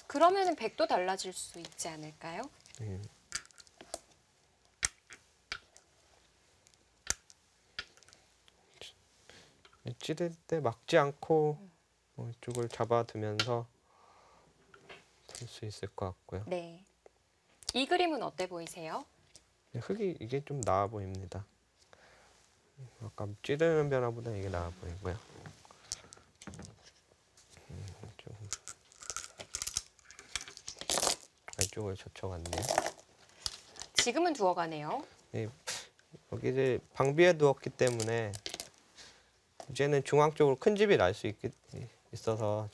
그러면은 백도 달라질 수 있지 않을까요? 예. 찌를 때 막지 않고 이쪽을 잡아두면서 들 수 있을 것 같고요. 네. 이 그림은 어때 보이세요? 흙이 이게 좀 나아 보입니다. 아까 찌르는 변화보다 이게 나아 보이고요. 좀 이쪽을 젖혀갔네요. 지금은 두어가네요. 네, 여기 이제 방비에 두었기 때문에 이제는 중앙 쪽으로 큰 집이 날 수 있어서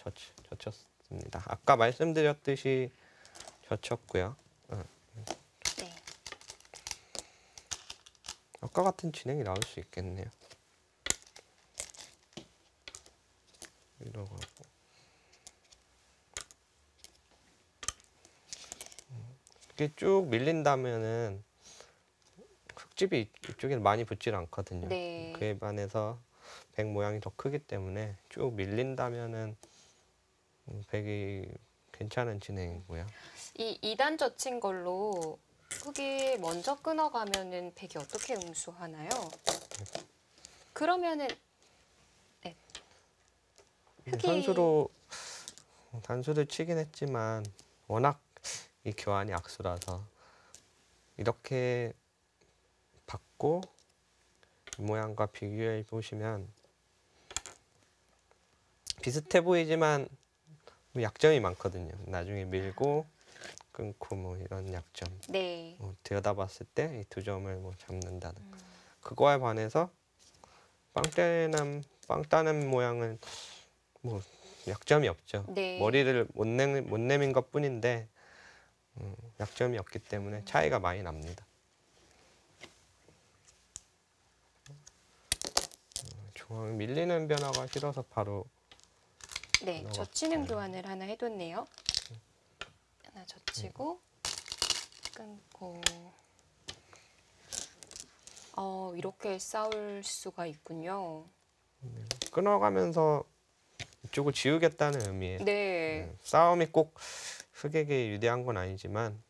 젖혔습니다. 아까 말씀드렸듯이 젖혔고요. 네. 아까 같은 진행이 나올 수 있겠네요. 이러고 하고. 이게 쭉 밀린다면은 흙집이 이쪽에 많이 붙질 않거든요. 네. 그에 반해서 백 모양이 더 크기 때문에 쭉 밀린다면은 백이 괜찮은 진행이고요. 이 2단 젖힌 걸로 흙이 먼저 끊어가면은 백이 어떻게 응수하나요? 그러면은 네. 흙이 단수를 치긴 했지만 워낙 이 교환이 악수라서 이렇게 받고 이 모양과 비교해 보시면 비슷해 보이지만 약점이 많거든요. 나중에 밀고 끊고 뭐 이런 약점. 네. 들여다봤을 때 이 두 점을 뭐 잡는다는 그거에 반해서 빵 따는 모양은 뭐 약점이 없죠. 네. 머리를 못 내민 것 뿐인데 약점이 없기 때문에 차이가 많이 납니다. 중앙 밀리는 변화가 싫어서 바로 네, 젖히는 교환을 하나 해뒀네요. 하나 젖히고 끊고 이렇게 싸울 수가 있군요. 끊어가면서 이쪽을 지우겠다는 의미예요. 네. 싸움이 꼭 흑에게 유리한 건 아니지만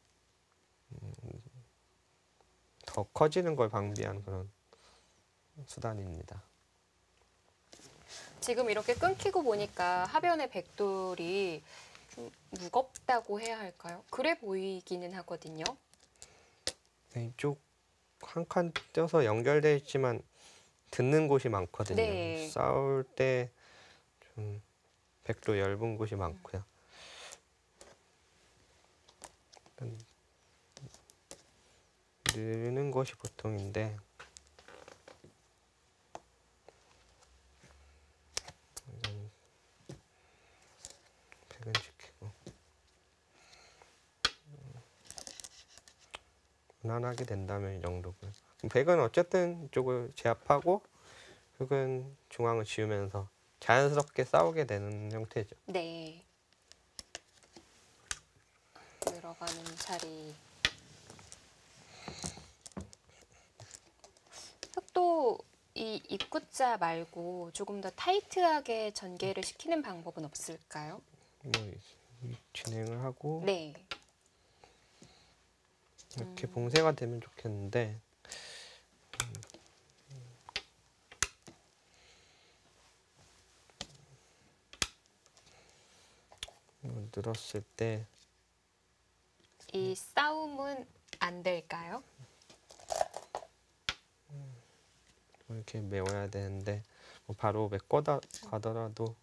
더 커지는 걸 방비한 그런 수단입니다. 지금 이렇게 끊기고 보니까 하변의 백돌이 좀 무겁다고 해야 할까요? 그래 보이기는 하거든요. 네, 이쪽 한 칸 떼서 연결되어 있지만 듣는 곳이 많거든요. 네. 싸울 때 좀 백도 얇은 곳이 많고요. 느는 것이 보통인데 백은 지키고 무난하게 된다면 이 정도고요. 백은 어쨌든 이쪽을 제압하고 흑은 중앙을 지우면서 자연스럽게 싸우게 되는 형태죠. 네. 들어가는 자리. 흑도 이 입구자 말고 조금 더 타이트하게 전개를 시키는 방법은 없을까요? 뭐 진행을 하고 네. 이렇게 봉쇄가 되면 좋겠는데 늘었을 때 이 싸움은 안 될까요? 이렇게 메워야 되는데 뭐 바로 메꿔다 가더라도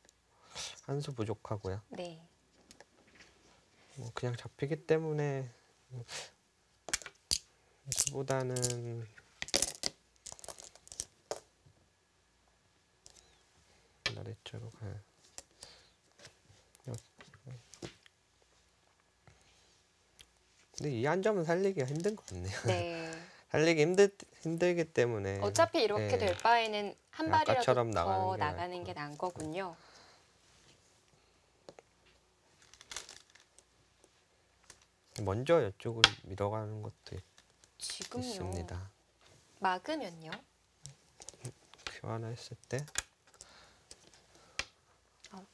한 수 부족하고요. 네. 뭐 그냥 잡히기 때문에 수보다는 아래쪽으로 가요. 근데 이 한 점은 살리기가 힘든 것 같네요. 네. 살리기 힘들기 때문에 어차피 이렇게 예, 될 바에는 한 발이라도 아까처럼 더 나가는 게 나가는 게 나은 거군요. 먼저 이쪽을 밀어가는 것도 지금요. 있습니다. 막으면요? 교환했을 때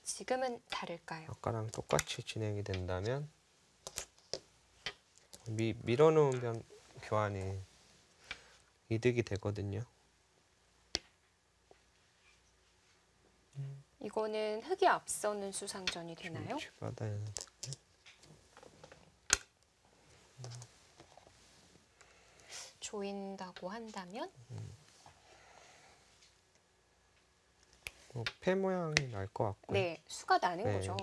지금은 다를까요? 아까랑 똑같이 진행이 된다면 밀어놓으면 교환이 이득이 되거든요. 이거는 흑이 앞서는 수상전이 되나요? 받아야 돼. 조인다고 한다면 패 모양이 날 것 같고요. 네, 수가 나는 네, 거죠.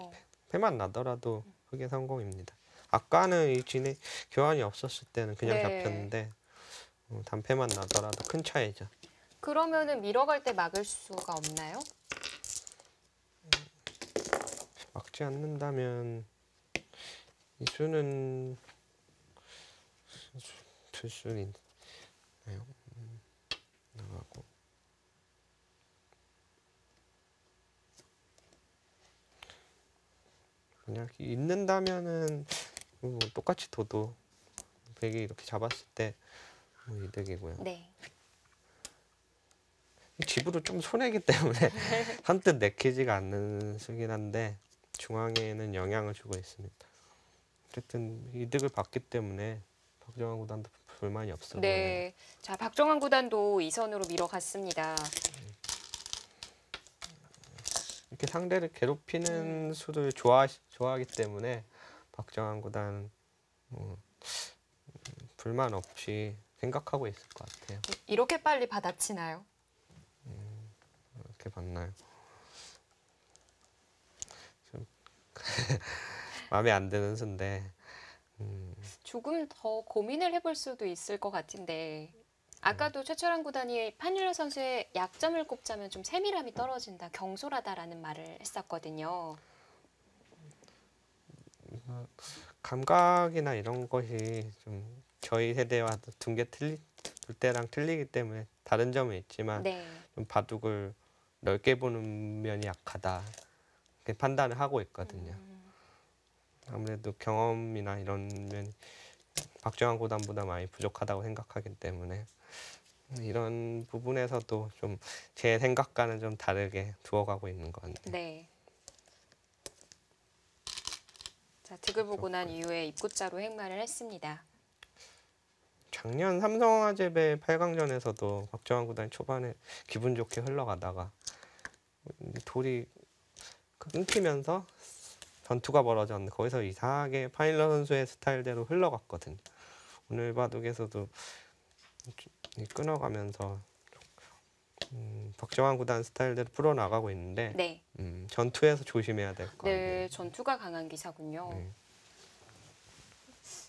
패만 나더라도 흑의 성공입니다. 아까는 이 진행 교환이 없었을 때는 그냥 네. 잡혔는데 단패만 나더라도 큰 차이죠. 그러면은 밀어갈 때 막을 수가 없나요? 막지 않는다면 이 수는 들수는 있나요? 나가고 그냥 있는다면은 뭐 똑같이 둬도 백이 이렇게 잡았을 때 뭐 이득이고요. 네. 집으로 좀 손해기 때문에 선뜻 내키지가 않는 수긴 한데 중앙에는 영향을 주고 있습니다. 어쨌든 이득을 받기 때문에 박정환 구단도 불만이 없어 보여요. 네. 자, 박정환 구단도 2선으로 밀어갔습니다. 이렇게 상대를 괴롭히는 수를 좋아하기 때문에 박정환 구단 불만 없이 생각하고 있을 것 같아요. 이렇게 빨리 받아치나요? 이렇게 봤나요? 좀 마음에 안 드는 수인데 조금 더 고민을 해볼 수도 있을 것 같은데 아까도 최철환 구단이 판일러 선수의 약점을 꼽자면 좀 세밀함이 떨어진다, 경솔하다라는 말을 했었거든요. 감각이나 이런 것이 좀 저희 세대와 둘 때랑 틀리기 때문에 다른 점은 있지만 네. 좀 바둑을 넓게 보는 면이 약하다 이렇게 판단을 하고 있거든요. 아무래도 경험이나 이런 면 박정환 구단보다 많이 부족하다고 생각하기 때문에 이런 부분에서도 좀 제 생각과는 좀 다르게 두어가고 있는 것 같네요. 네. 자, 득을 보고 난 이후에 입구자로 행마를 했습니다. 작년 삼성화재배 8강전에서도 박정환 구단이 초반에 기분 좋게 흘러가다가 돌이 끊기면서 전투가 벌어졌는데 거기서 이상하게 파일러 선수의 스타일대로 흘러갔거든요. 오늘 바둑에서도 끊어가면서 박정환 구단 스타일대로 풀어나가고 있는데 네. 전투에서 조심해야 될 것 같아요. 네, 전투가 강한 기사군요. 네.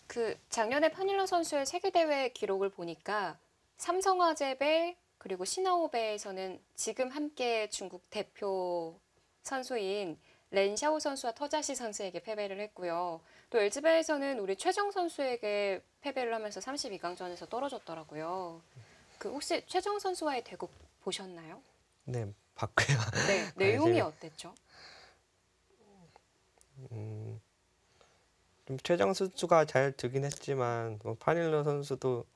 그 작년에 판일러 선수의 세계대회 기록을 보니까 삼성화재배 그리고 신화호배에서는 지금 함께 중국 대표 선수인 렌샤오 선수와 터자시 선수에게 패배를 했고요. 또 LG배에서는 우리 최정 선수에게 패배를 하면서 32강전에서 떨어졌더라고요. 그 혹시 최정 선수와의 대국 보셨나요? 네, 봤고요. 네, 내용이 어땠죠? 좀 최정 선수가 잘 두긴 했지만 파닐러 선수도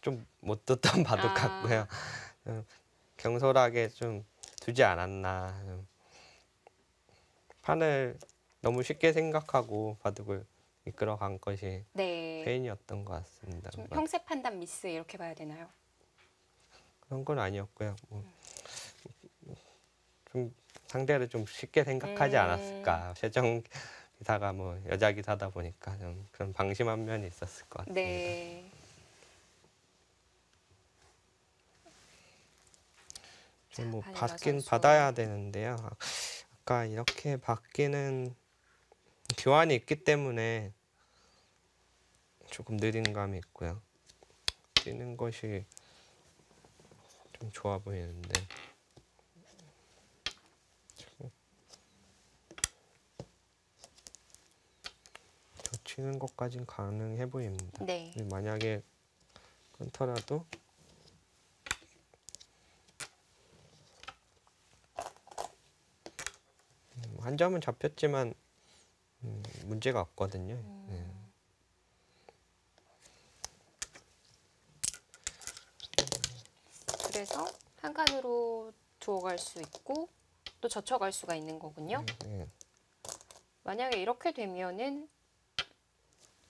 좀 못 뒀던 바둑 같고요. 경솔하게 좀 두지 않았나. 판을 너무 쉽게 생각하고 바둑을 이끌어간 것이 네. 페인이었던 것 같습니다. 좀 형세 판단 미스 이렇게 봐야 되나요? 그런 건 아니었고요. 좀 상대를 좀 쉽게 생각하지 않았을까. 최정 기사가 뭐 여자 기사다 보니까 좀 그런 방심한 면이 있었을 것 같습니다. 네. 좀 뭐 바닐라 받긴 선수. 받아야 되는데요. 아까 이렇게 받기는 교환이 있기 때문에 조금 느린 감이 있고요. 뛰는 것이 좀 좋아 보이는데 겹치는 것까진 가능해 보입니다. 네. 만약에 끊더라도 한 점은 잡혔지만 문제가 없거든요. 네. 그래서 한 칸으로 두어갈 수 있고 또 젖혀갈 수가 있는 거군요. 네. 만약에 이렇게 되면은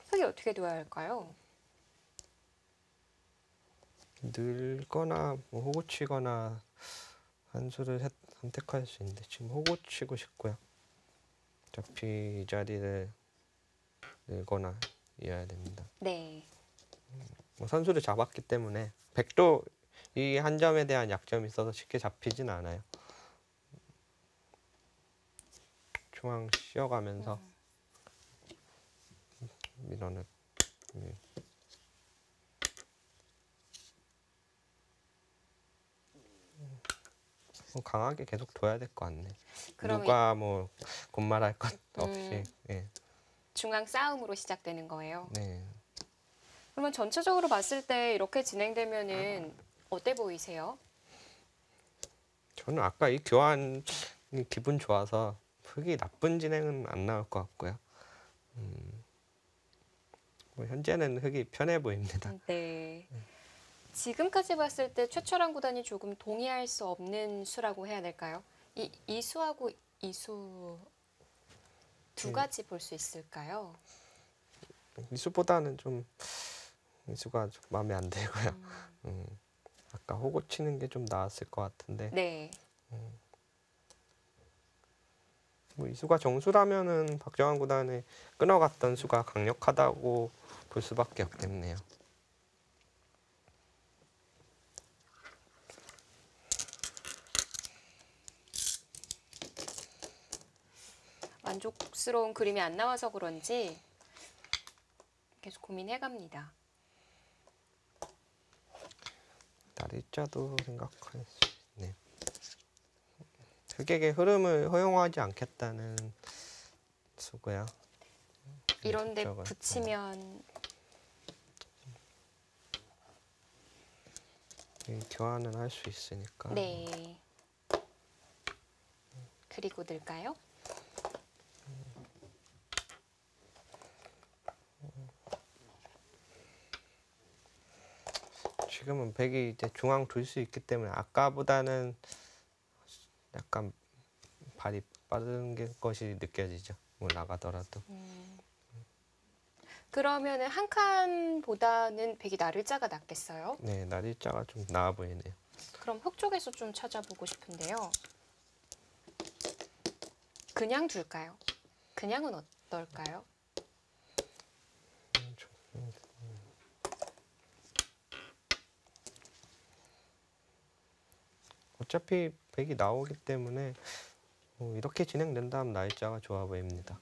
흙이 어떻게 되어야 할까요? 늘거나 뭐 호구치거나 한 수를 선택할 수 있는데 지금 호구치고 싶고요. 어차피 이 자리를 늘거나 이어야 됩니다. 네. 뭐 선수를 잡았기 때문에 백도 이 한 점에 대한 약점이 있어서 쉽게 잡히진 않아요. 중앙 씌어가면서 밀어넣. 강하게 계속 둬야 될 것 같네. 그럼 누가 뭐 곧말할 것 없이. 예. 중앙 싸움으로 시작되는 거예요. 네. 그러면 전체적으로 봤을 때 이렇게 진행되면은 어때 보이세요? 저는 아까 이 교환이 기분 좋아서 흙이 나쁜 진행은 안 나올 것 같고요. 뭐 현재는 흙이 편해 보입니다. 네. 지금까지 봤을 때 최철환 구단이 조금 동의할 수 없는 수라고 해야 될까요? 이 수하고 이 수 두 가지 볼 수 있을까요? 이수보다는 좀 이수가 좀 마음에 안 들고요. 아까 호구 치는 게 좀 나았을 것 같은데 네. 뭐 이수가 정수라면은 박정환 구단이 끊어갔던 수가 강력하다고 볼 수밖에 없겠네요. 만족스러운 그림이 안 나와서 그런지 계속 고민해갑니다. 날짜도 생각할 수 있네요. 흑액의 흐름을 허용하지 않겠다는 수고요. 이런데 저건, 붙이면 교환은 할 수 있으니까. 네. 그리고 늘까요? 지금은 백이 이제 중앙 둘 수 있기 때문에 아까보다는 약간 발이 빠른 것이 느껴지죠. 뭐 나가더라도. 그러면은 한 칸보다는 백이 나를자가 낫겠어요? 네, 날짜가 좀 나아 보이네요. 그럼 흙 쪽에서 좀 찾아보고 싶은데요. 그냥 둘까요? 그냥은 어떨까요? 어차피 백이 나오기 때문에 이렇게 진행된다면 날짜가 좋아 보입니다.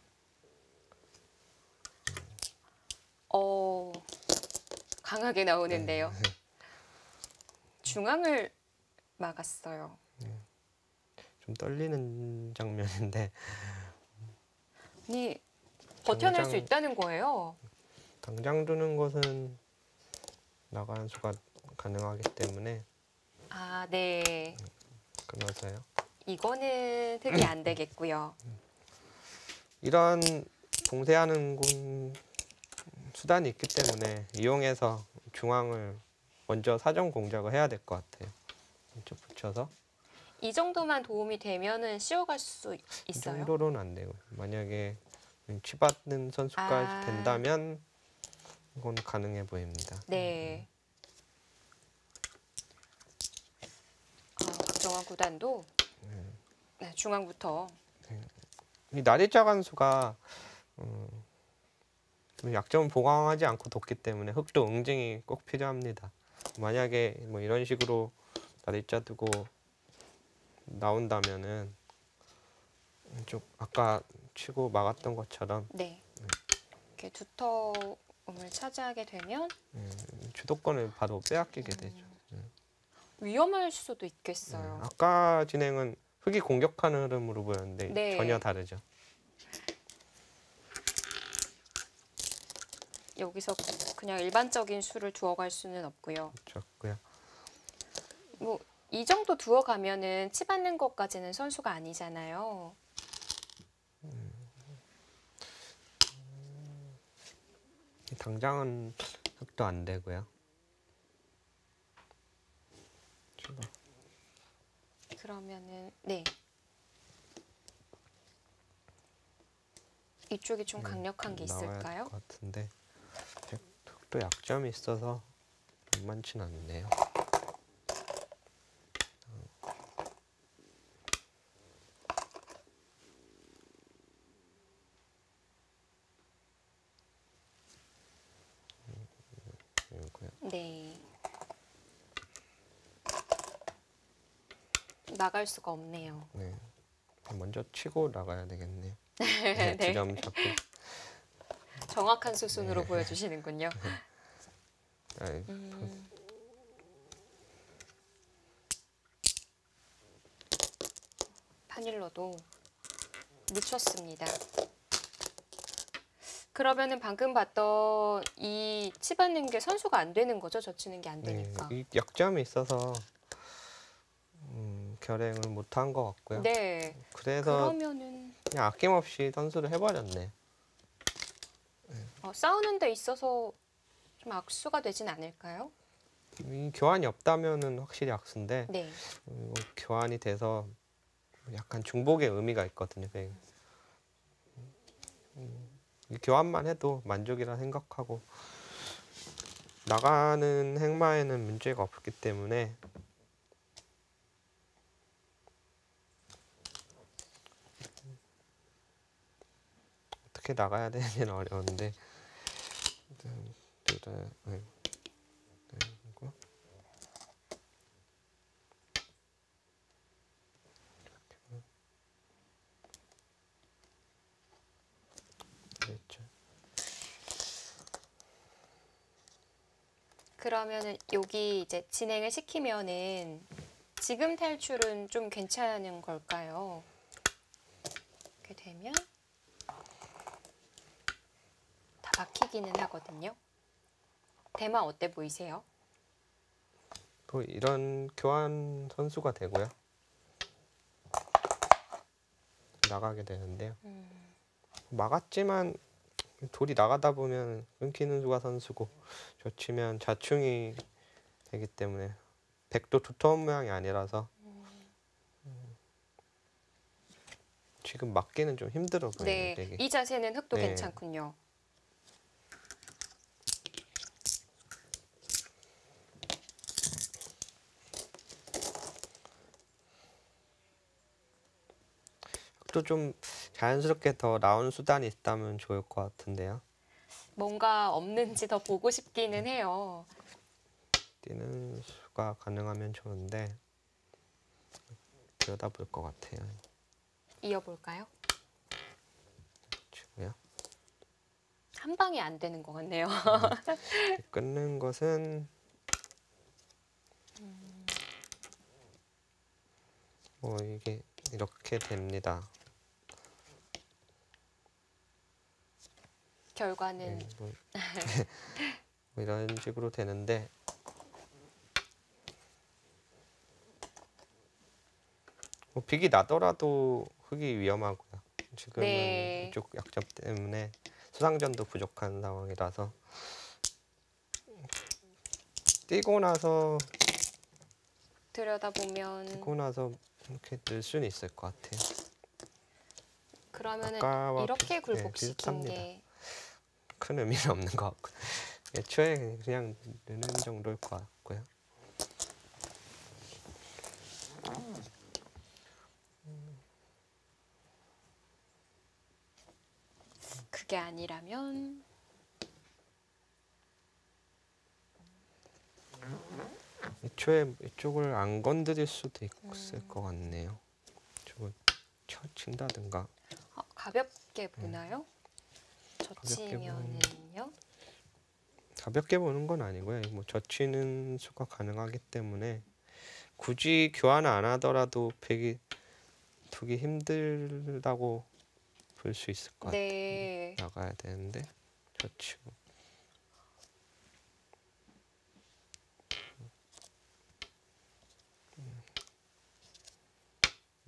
강하게 나오는데요. 중앙을 막았어요. 좀 떨리는 장면인데 아니, 버텨낼 수 당장- 있다는 거예요. 당장 두는 것은 나가는 수가 가능하기 때문에 아, 네. 끊어서요. 이거는 득이 안 되겠고요. 이런 봉쇄하는 수단이 있기 때문에 이용해서 중앙을 먼저 사전 공작을 해야 될 것 같아요. 이쪽 붙여서 이 정도만 도움이 되면은 씌워갈 수 이 있어요. 정도로는 안 되고 만약에 치받는 선수까지 아. 된다면 이건 가능해 보입니다. 네. 박정환 구단도 네, 중앙부터 이 나리자 간수가 약점을 보강하지 않고 뒀기 때문에 흑도 응징이 꼭 필요합니다. 만약에 뭐 이런 식으로 나리자 두고 나온다면은 좀 아까 치고 막았던 것처럼 네. 이렇게 두터움을 차지하게 되면 주도권을 바로 빼앗기게 되죠. 위험할 수도 있겠어요. 아까 진행은 흑이 공격하는 흐름으로 보였는데 네. 전혀 다르죠. 여기서 그냥 일반적인 수를 두어갈 수는 없고요. 좋고요. 뭐 이 정도 두어가면은 치받는 것까지는 선수가 아니잖아요. 당장은 흑도 안 되고요. 그러면은 네. 이쪽이 좀 강력한 게 나와야 있을까요? 될 것 같은데 또 약점이 있어서 만만치 않네요. 이거요. 네. 나갈 수가 없네요. 네. 먼저 치고 나가야 되겠네요. 네. 두 점 잡고. 정확한 수순으로 보여주시는군요. 아이, 파닐로도 묻혔습니다. 그러면은 방금 봤던 이 치받는 게 선수가 안 되는 거죠? 젖히는 게 안 되니까. 이 약점이 있어서 결행을 못한 것 같고요. 네. 그래서 그러면은 그냥 아낌없이 선수를 해버렸네. 싸우는 데 있어서 좀 악수가 되진 않을까요? 이 교환이 없다면은 확실히 악수인데 네. 교환이 돼서 약간 중복의 의미가 있거든요. 이 교환만 해도 만족이라 생각하고 나가는 행마에는 문제가 없기 때문에 어떻게 나가야 되는지는 어려운데 그랬죠. 그러면은 여기 이제 진행을 시키면은 지금 탈출은 좀 괜찮은 걸까요? 이렇게 되면 다 막히기는 하거든요. 대마 어때 보이세요? 또 이런 교환 선수가 되고요. 나가게 되는데요. 막았지만 돌이 나가다 보면 끊기는 수가 선수고 젖히면 자충이 되기 때문에 백도 두터운 모양이 아니라서 지금 막기는 좀 힘들어 보여요. 네, 되게. 이 자세는 흙도 네. 괜찮군요. 또 좀 자연스럽게 더 나온 수단이 있다면 좋을 것 같은데요. 뭔가 없는지 더 보고 싶기는 해요. 뛰는 수가 가능하면 좋은데 들여다볼 것 같아요. 이어볼까요? 치고요. 한 방에 안 되는 것 같네요. 끊는 것은 이게 이렇게 됩니다. 결과는 뭐 이런 식으로 되는데 빅이 나더라도 흙이 위험하고요. 지금은 네. 이쪽 약점 때문에 수상전도 부족한 상황이라서 뛰고 나서 들여다보면 이렇게 늘 수는 있을 것 같아요. 그러면은 아까와 이렇게 굴복시킨 비슷합니다. 게 큰 의미는 없는 것 같고 애초에 그냥 느는 정도일 것 같고요. 그게 아니라면 애초에 이쪽을 안 건드릴 수도 있을 것 같네요. 이쪽을 친다든가. 가볍게 보나요? 젖히면은요? 가볍게 보는 건 아니고요. 뭐 젖히는 수가 가능하기 때문에 굳이 교환을 안 하더라도 팩이 두기 힘들다고 볼 수 있을 것 같아요. 네. 나가야 되는데 젖히고.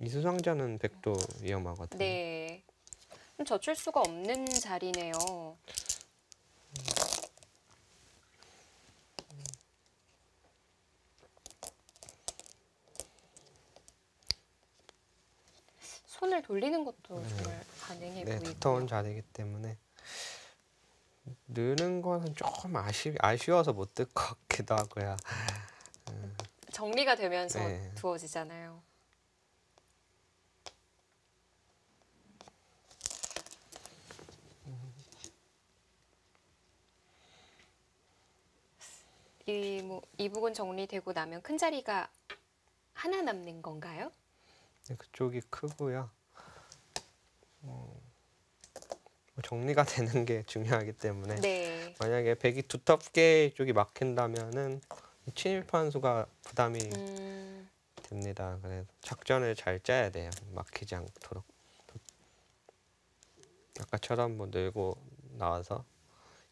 이수상자는 백도 위험하거든요. 네. 좀 젖힐 수가 없는 자리네요. 손을 돌리는 것도 정말 가능해 네, 보이고요. 두터운 자리이기 때문에 넣는 거는 조금 아쉬워서 못 뜰 것 같기도 하고요. 정리가 되면서 네. 두어지잖아요. 이 부분 정리되고 나면 큰 자리가 하나 남는 건가요? 네, 그쪽이 크고요. 정리가 되는 게 중요하기 때문에 네. 만약에 백이 두텁게 이쪽이 막힌다면은 침입한 수가 부담이 됩니다. 그래서 작전을 잘 짜야 돼요. 막히지 않도록. 아까처럼 뭐 늘고 나와서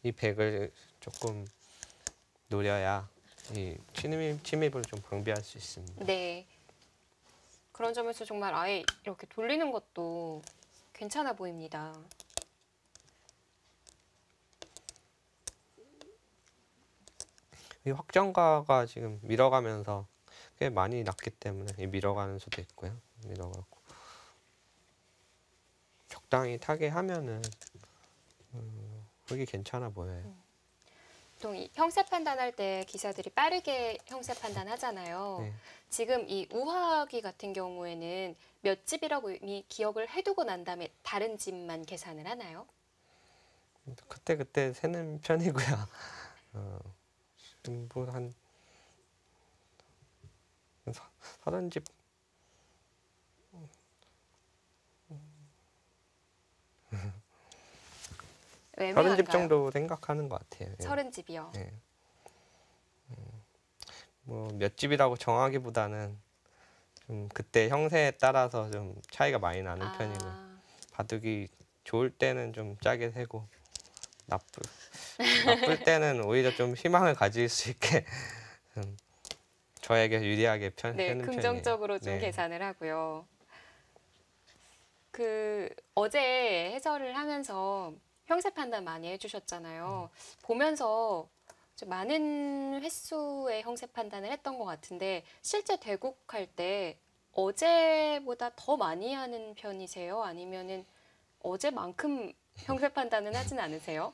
이 백을 조금 노려야 이 침입을 좀 방비할 수 있습니다. 네. 그런 점에서 정말 아예 이렇게 돌리는 것도 괜찮아 보입니다. 이 확정가가 지금 밀어가면서 꽤 많이 났기 때문에 이 밀어가는 수도 있고요. 밀어가고 적당히 타게 하면은 그게 괜찮아 보여요. 보통 이 형세 판단할 때 기사들이 빠르게 형세 판단하잖아요. 네. 지금 이 우하기 같은 경우에는 몇 집이라고 이미 기억을 해두고 난 다음에 다른 집만 계산을 하나요? 그때 세는 편이고요. 뭐한 30집 30집 정도 생각하는 것 같아요. 예. 30집이요. 예. 뭐 몇 집이라고 정하기보다는 좀 그때 형세에 따라서 좀 차이가 많이 나는 편이고요. 바둑이 좋을 때는 좀 짜게 세고 나쁠 때는 오히려 좀 희망을 가질 수 있게 저에게 유리하게 네, 세는 긍정적으로 편이에요. 좀 네. 계산을 하고요. 어제 해설을 하면서 형세 판단 많이 해주셨잖아요. 보면서 좀 많은 횟수의 형세 판단을 했던 것 같은데 실제 대국할 때 어제보다 더 많이 하는 편이세요? 아니면은 어제만큼 형세 판단은 하진 않으세요?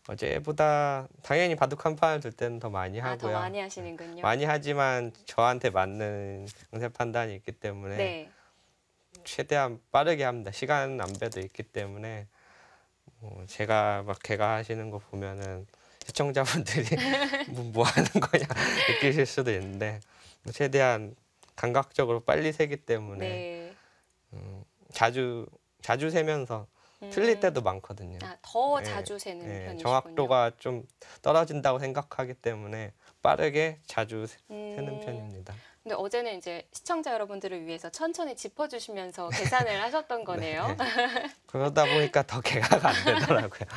어제보다 당연히 바둑 한 판을 둘 때는 더 많이 더 하고요. 많이 하시는군요. 많이 하지만 저한테 맞는 형세 판단이 있기 때문에 네. 최대한 빠르게 합니다. 시간 안배도 있기 때문에 제가 막 걔가 하시는 거 보면은 시청자분들이 뭐 하는 거냐 느끼실 수도 있는데 최대한 감각적으로 빨리 세기 때문에 네. 자주 세면서 틀릴 때도 많거든요. 더 예, 자주 세는 예, 편이시군요. 정확도가 좀 떨어진다고 생각하기 때문에 빠르게 자주 세는 편입니다. 근데 어제는 이제 시청자 여러분들을 위해서 천천히 짚어주시면서 계산을 하셨던 거네요. 네. 그러다 보니까 더 개가가 안 되더라고요.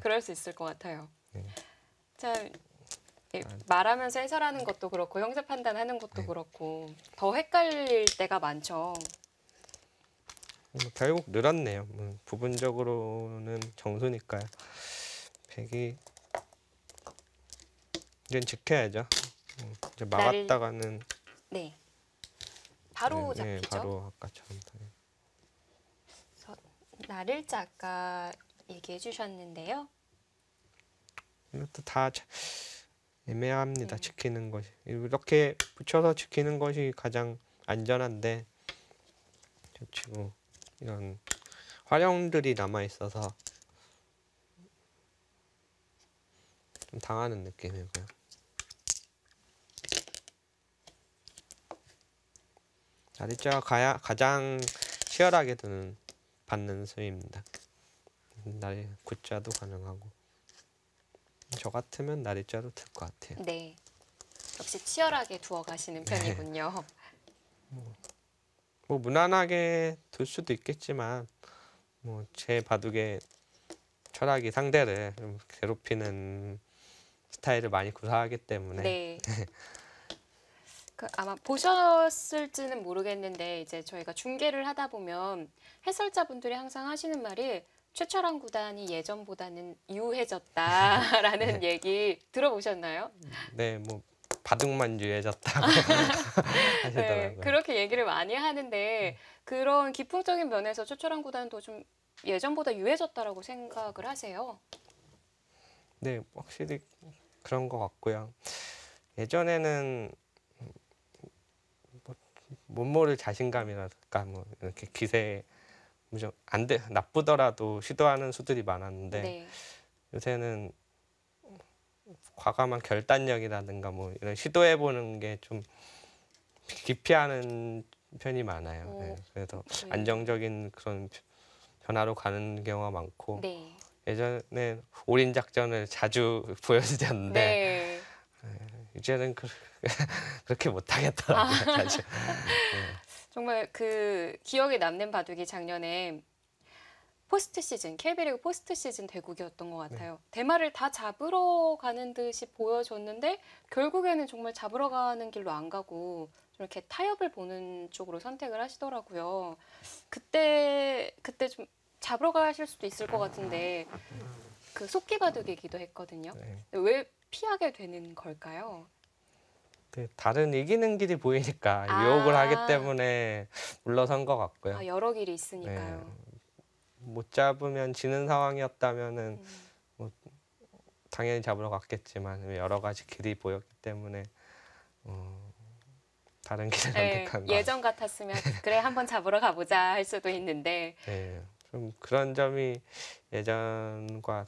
그럴 수 있을 것 같아요. 네. 참 말하면서 해설하는 것도 그렇고 형세 판단하는 것도 그렇고 더 헷갈릴 때가 많죠. 결국 늘었네요. 부분적으로는 정수니까요. 백이 이제 지켜야죠. 이제 막았다가는 네. 바로 네, 잡히죠. 바로 아까처럼. 날일자 아까 얘기해 주셨는데요. 이것도 다 애매합니다. 지키는 것이 이렇게 붙여서 지키는 것이 가장 안전한데 저 치고 이런 활용들이 남아 있어서 좀 당하는 느낌이고요. 날일자가 가장 치열하게 받는 수입니다. 날 굿자도 가능하고 저 같으면 날일자로 들 것 같아요. 네. 역시 치열하게 두어 가시는 편이군요. 뭐 무난하게 둘 수도 있겠지만 뭐 제 바둑의 철학이 상대를 좀 괴롭히는 스타일을 많이 구사하기 때문에 네. 아마 보셨을지는 모르겠는데 이제 저희가 중계를 하다 보면 해설자분들이 항상 하시는 말이 최철한 구단이 예전보다는 유해졌다라는 얘기 들어보셨나요? 네, 뭐 바둑만 유해졌다고 네, 하시더라고요. 그렇게 얘기를 많이 하는데 그런 기풍적인 면에서 최철한 구단도 좀 예전보다 유해졌다라고 생각을 하세요? 네, 확실히 그런 것 같고요. 예전에는 못 모를 자신감이랄까 뭐 이렇게 기세 무조 안돼 나쁘더라도 시도하는 수들이 많았는데 네. 요새는 과감한 결단력이라든가 뭐 이런 시도해 보는 게 좀 기피하는 편이 많아요. 네, 그래서 네. 안정적인 그런 변화로 가는 경우가 많고 네. 예전에 올인 작전을 자주 보여주셨는데 네. 이제는 그렇게 못 하겠더라고요. 자주. 정말 그 기억에 남는 바둑이 작년에 포스트 시즌, KB리그 포스트 시즌 대국이었던 것 같아요. 대마를 다 잡으러 가는 듯이 보여줬는데 결국에는 정말 잡으러 가는 길로 안 가고 좀 이렇게 타협을 보는 쪽으로 선택을 하시더라고요. 그때 좀 잡으러 가실 수도 있을 것 같은데 그 속기 바둑이기도 했거든요. 네. 왜 피하게 되는 걸까요? 네, 다른 이기는 길이 보이니까 아. 유혹을 하기 때문에 물러선 것 같고요. 아, 여러 길이 있으니까요. 못 잡으면 지는 상황이었다면은 음. 당연히 잡으러 갔겠지만 여러 가지 길이 보였기 때문에 다른 길을 네, 선택한 것 예전 같았으면 그래 한번 잡으러 가보자 할 수도 있는데 네, 좀 그런 점이 예전과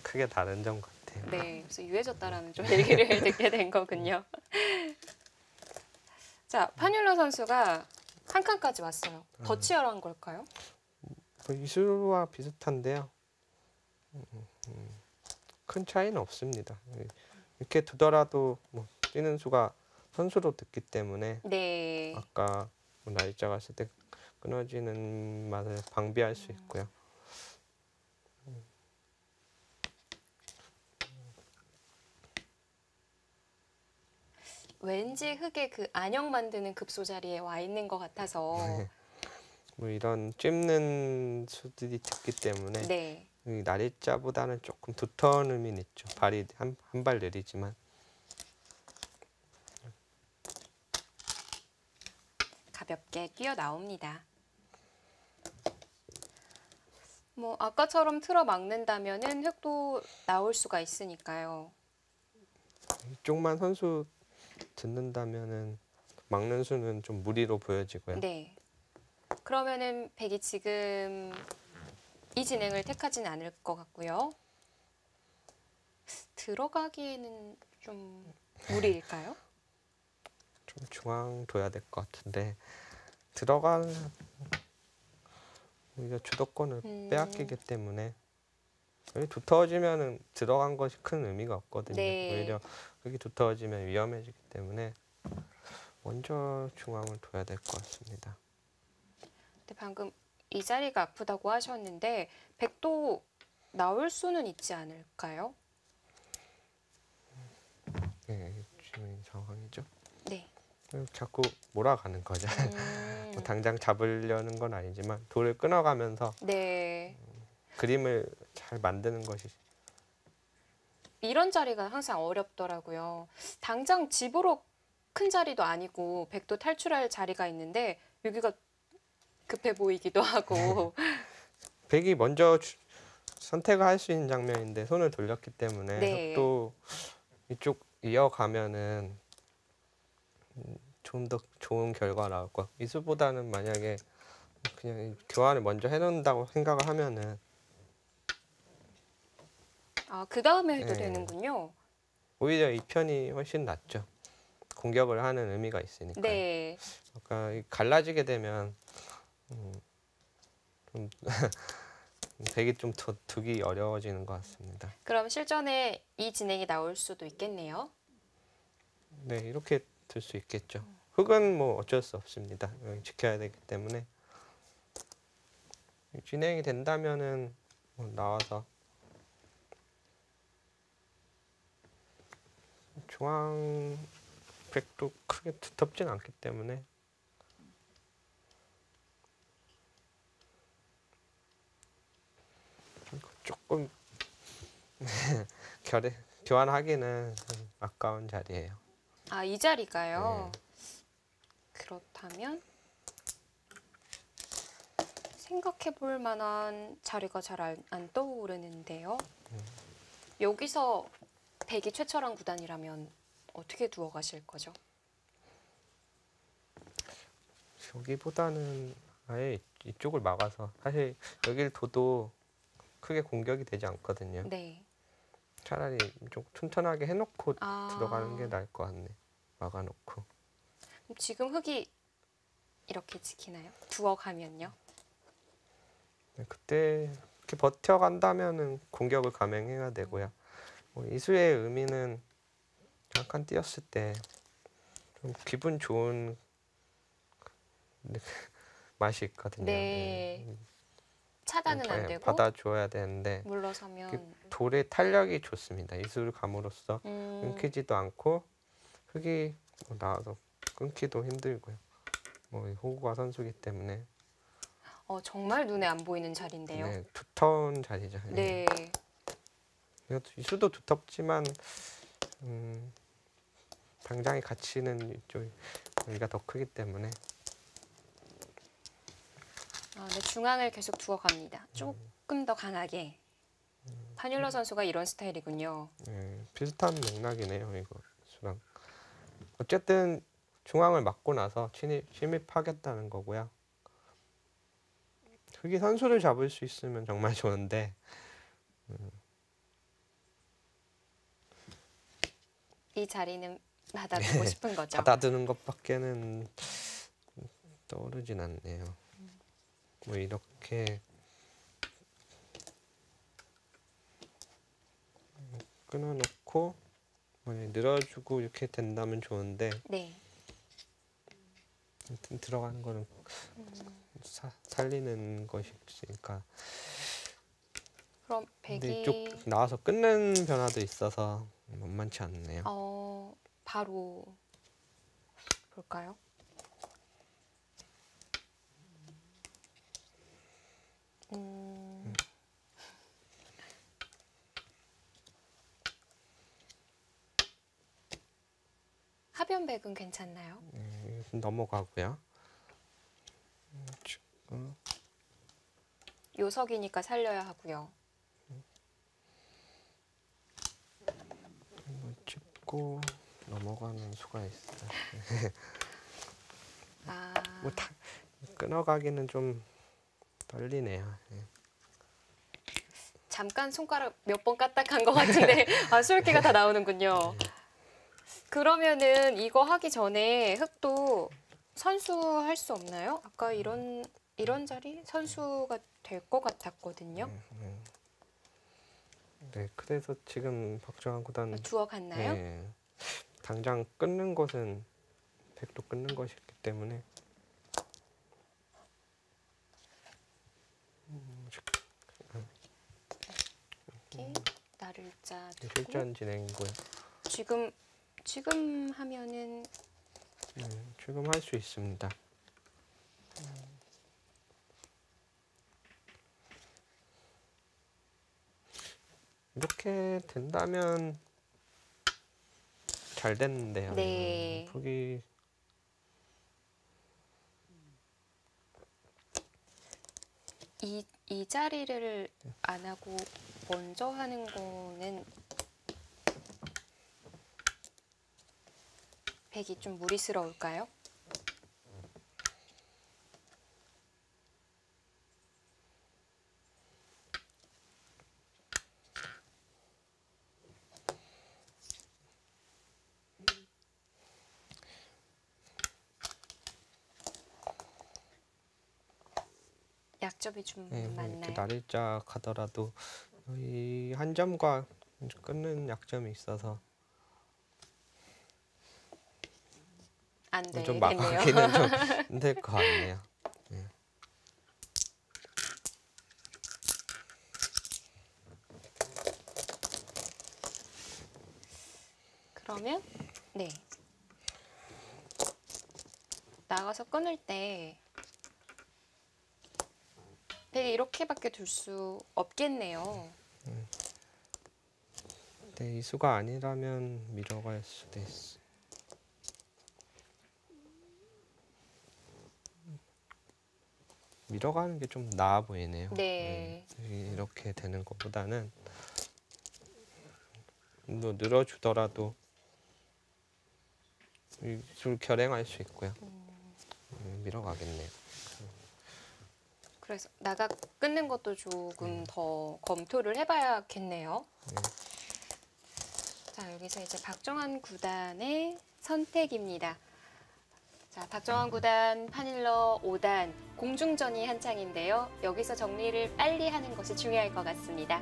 크게 다른 점 같아요. 네, 그래서 유해졌다라는 좀 얘기를 듣게 된 거군요. 자, 판율러 선수가 한 칸까지 왔어요. 더 치열한 걸까요? 뭐 이수와 비슷한데요. 큰 차이는 없습니다. 이렇게 두더라도 뭐 뛰는 수가 선수로 듣기 때문에 네. 아까 뭐 날짜가 있을 때 끊어지는 맛을 방비할 수 있고요. 왠지 흙에 그 안형 만드는 급소 자리에 와 있는 것 같아서 뭐 이런 찝는 수들이 듣기 때문에 네. 이 날짜보다는 조금 두터운 의미는 있죠. 발이 한 발 느리지만 가볍게 뛰어 나옵니다. 뭐 아까처럼 틀어 막는다면은 흙도 나올 수가 있으니까요. 이쪽만 선수 듣는다면은 막는 수는 좀 무리로 보여지고요. 네. 그러면은 백이 지금 이 진행을 택하진 않을 것 같고요. 들어가기에는 좀 무리일까요? 좀 중앙 둬야 될 것 같은데 들어가는 오히려 주도권을 빼앗기기 때문에 여기 두터워지면은 들어간 것이 큰 의미가 없거든요. 네. 오히려 여기 두터워지면 위험해지기 때문에 먼저 중앙을 둬야 될 것 같습니다. 근데 방금 이 자리가 아프다고 하셨는데 백도 나올 수는 있지 않을까요? 네, 지금 이 상황이죠. 네. 자꾸 몰아가는 거죠. 뭐 당장 잡으려는 건 아니지만 돌을 끊어가면서 네. 그림을 잘 만드는 것이 이런 자리가 항상 어렵더라고요. 당장 집으로 큰 자리도 아니고 백도 탈출할 자리가 있는데 여기가 급해 보이기도 하고 백이 먼저 선택을 할 수 있는 장면인데 손을 돌렸기 때문에 네. 또 이쪽 이어가면은 좀 더 좋은 결과 나올 것 같고 이수보다는 만약에 그냥 교환을 먼저 해놓는다고 생각을 하면은 아, 그 다음에 해도 네. 되는군요. 오히려 이 편이 훨씬 낫죠. 공격을 하는 의미가 있으니까. 네. 그러니까 갈라지게 되면 좀 백이 좀 더 두기 어려워지는 것 같습니다. 그럼 실전에 이 진행이 나올 수도 있겠네요. 네, 이렇게 들 수 있겠죠. 흙은 뭐 어쩔 수 없습니다. 지켜야 되기 때문에 진행이 된다면은 뭐 나와서 중앙 백도 크게 두텁진 않기 때문에 조금 교환하기는 아까운 자리예요. 아, 이 자리가요? 네. 그렇다면 생각해 볼 만한 자리가 잘 안 떠오르는데요. 여기서 백이 최철한 구단이라면 어떻게 두어 가실 거죠? 여기보다는 아예 이쪽을 막아서 사실 여길 둬도 크게 공격이 되지 않거든요. 네. 차라리 좀 튼튼하게 해놓고 아, 들어가는 게 나을 것 같네. 막아놓고. 지금 흙이 이렇게 지키나요? 두어 가면요? 네, 그때 이렇게 버텨간다면은 공격을 감행해야 되고요. 이수의 의미는 잠깐 뛰었을 때 좀 기분 좋은 맛이 있거든요. 네. 차단은 안 되고 받아줘야 되는데 물러서면 돌의 탄력이 좋습니다. 이수를 감으로써 음, 끊기지도 않고 흙이 나와서 끊기도 힘들고요. 호구가 선수기 때문에 정말 눈에 안 보이는 자리인데요. 네, 두터운 자리죠. 네. 이수도 두텁지만 당장의 가치는 이쪽 여기가 더 크기 때문에 네, 중앙을 계속 두어 갑니다. 조금 더 강하게. 판율러 선수가 이런 스타일이군요. 네, 비슷한 맥락이네요. 이거 수랑 어쨌든 중앙을 막고 나서 침입하겠다는 거고요. 흙이 선수를 잡을 수 있으면 정말 좋은데 이 자리는 받아두고 싶은 거죠. 받아두는 것밖에는 떠오르진 않네요. 이렇게 끊어놓고 늘어주고 이렇게 된다면 좋은데 네. 아무튼 들어가는 거는 살리는 것이니까. 그럼 근데 백이 이쪽 나와서 끊는 변화도 있어서 만만치 않네요. 바로 볼까요? 하변백은 괜찮나요? 넘어가고요. 요석이니까 살려야 하고요. 짚고 넘어가는 수가 있어요. 아, 끊어가기는 좀 떨리네요. 잠깐 손가락 몇 번 까딱한 것 같은데 술기가 다 나오는군요. 그러면은 이거 하기 전에 흙도 선수할 수 없나요? 아까 이런 자리 선수가 될 것 같았거든요. 네, 그래서 지금 박정환 구단 두어 갔나요? 네, 당장 끊는 것은 백도 끊는 것이기 때문에 이렇게 나를자 두고 실전 진행이고요. 지금 하면은 지금 할 수 있습니다. 이렇게 된다면 잘 됐는데요. 네. 흙이 이 자리를 안 하고 먼저 하는 거는 백이 좀 무리스러울까요? 약점이 좀 이렇게 많나요? 날일자 가더라도 이 한 점과 끊는 약점이 있어서 안 좀 되겠네요. 막아기는 좀 힘들 것 같네요. 그러면 네. 나가서 끊을 때 되게 이렇게밖에 둘 수 없겠네요. 네, 이수가 아니라면 밀어갈 수도 있어요. 밀어가는 게 좀 나아 보이네요. 네. 이렇게 되는 것보다는 뭐 늘어주더라도 좀 결행할 수 있고요. 밀어가겠네요. 그래서 나가 끊는 것도 조금 더 검토를 해봐야겠네요. 네. 자, 여기서 이제 박정환 구단의 선택입니다. 자, 박정환 구단 파닐러 5단 공중전이 한창인데요. 여기서 정리를 빨리 하는 것이 중요할 것 같습니다.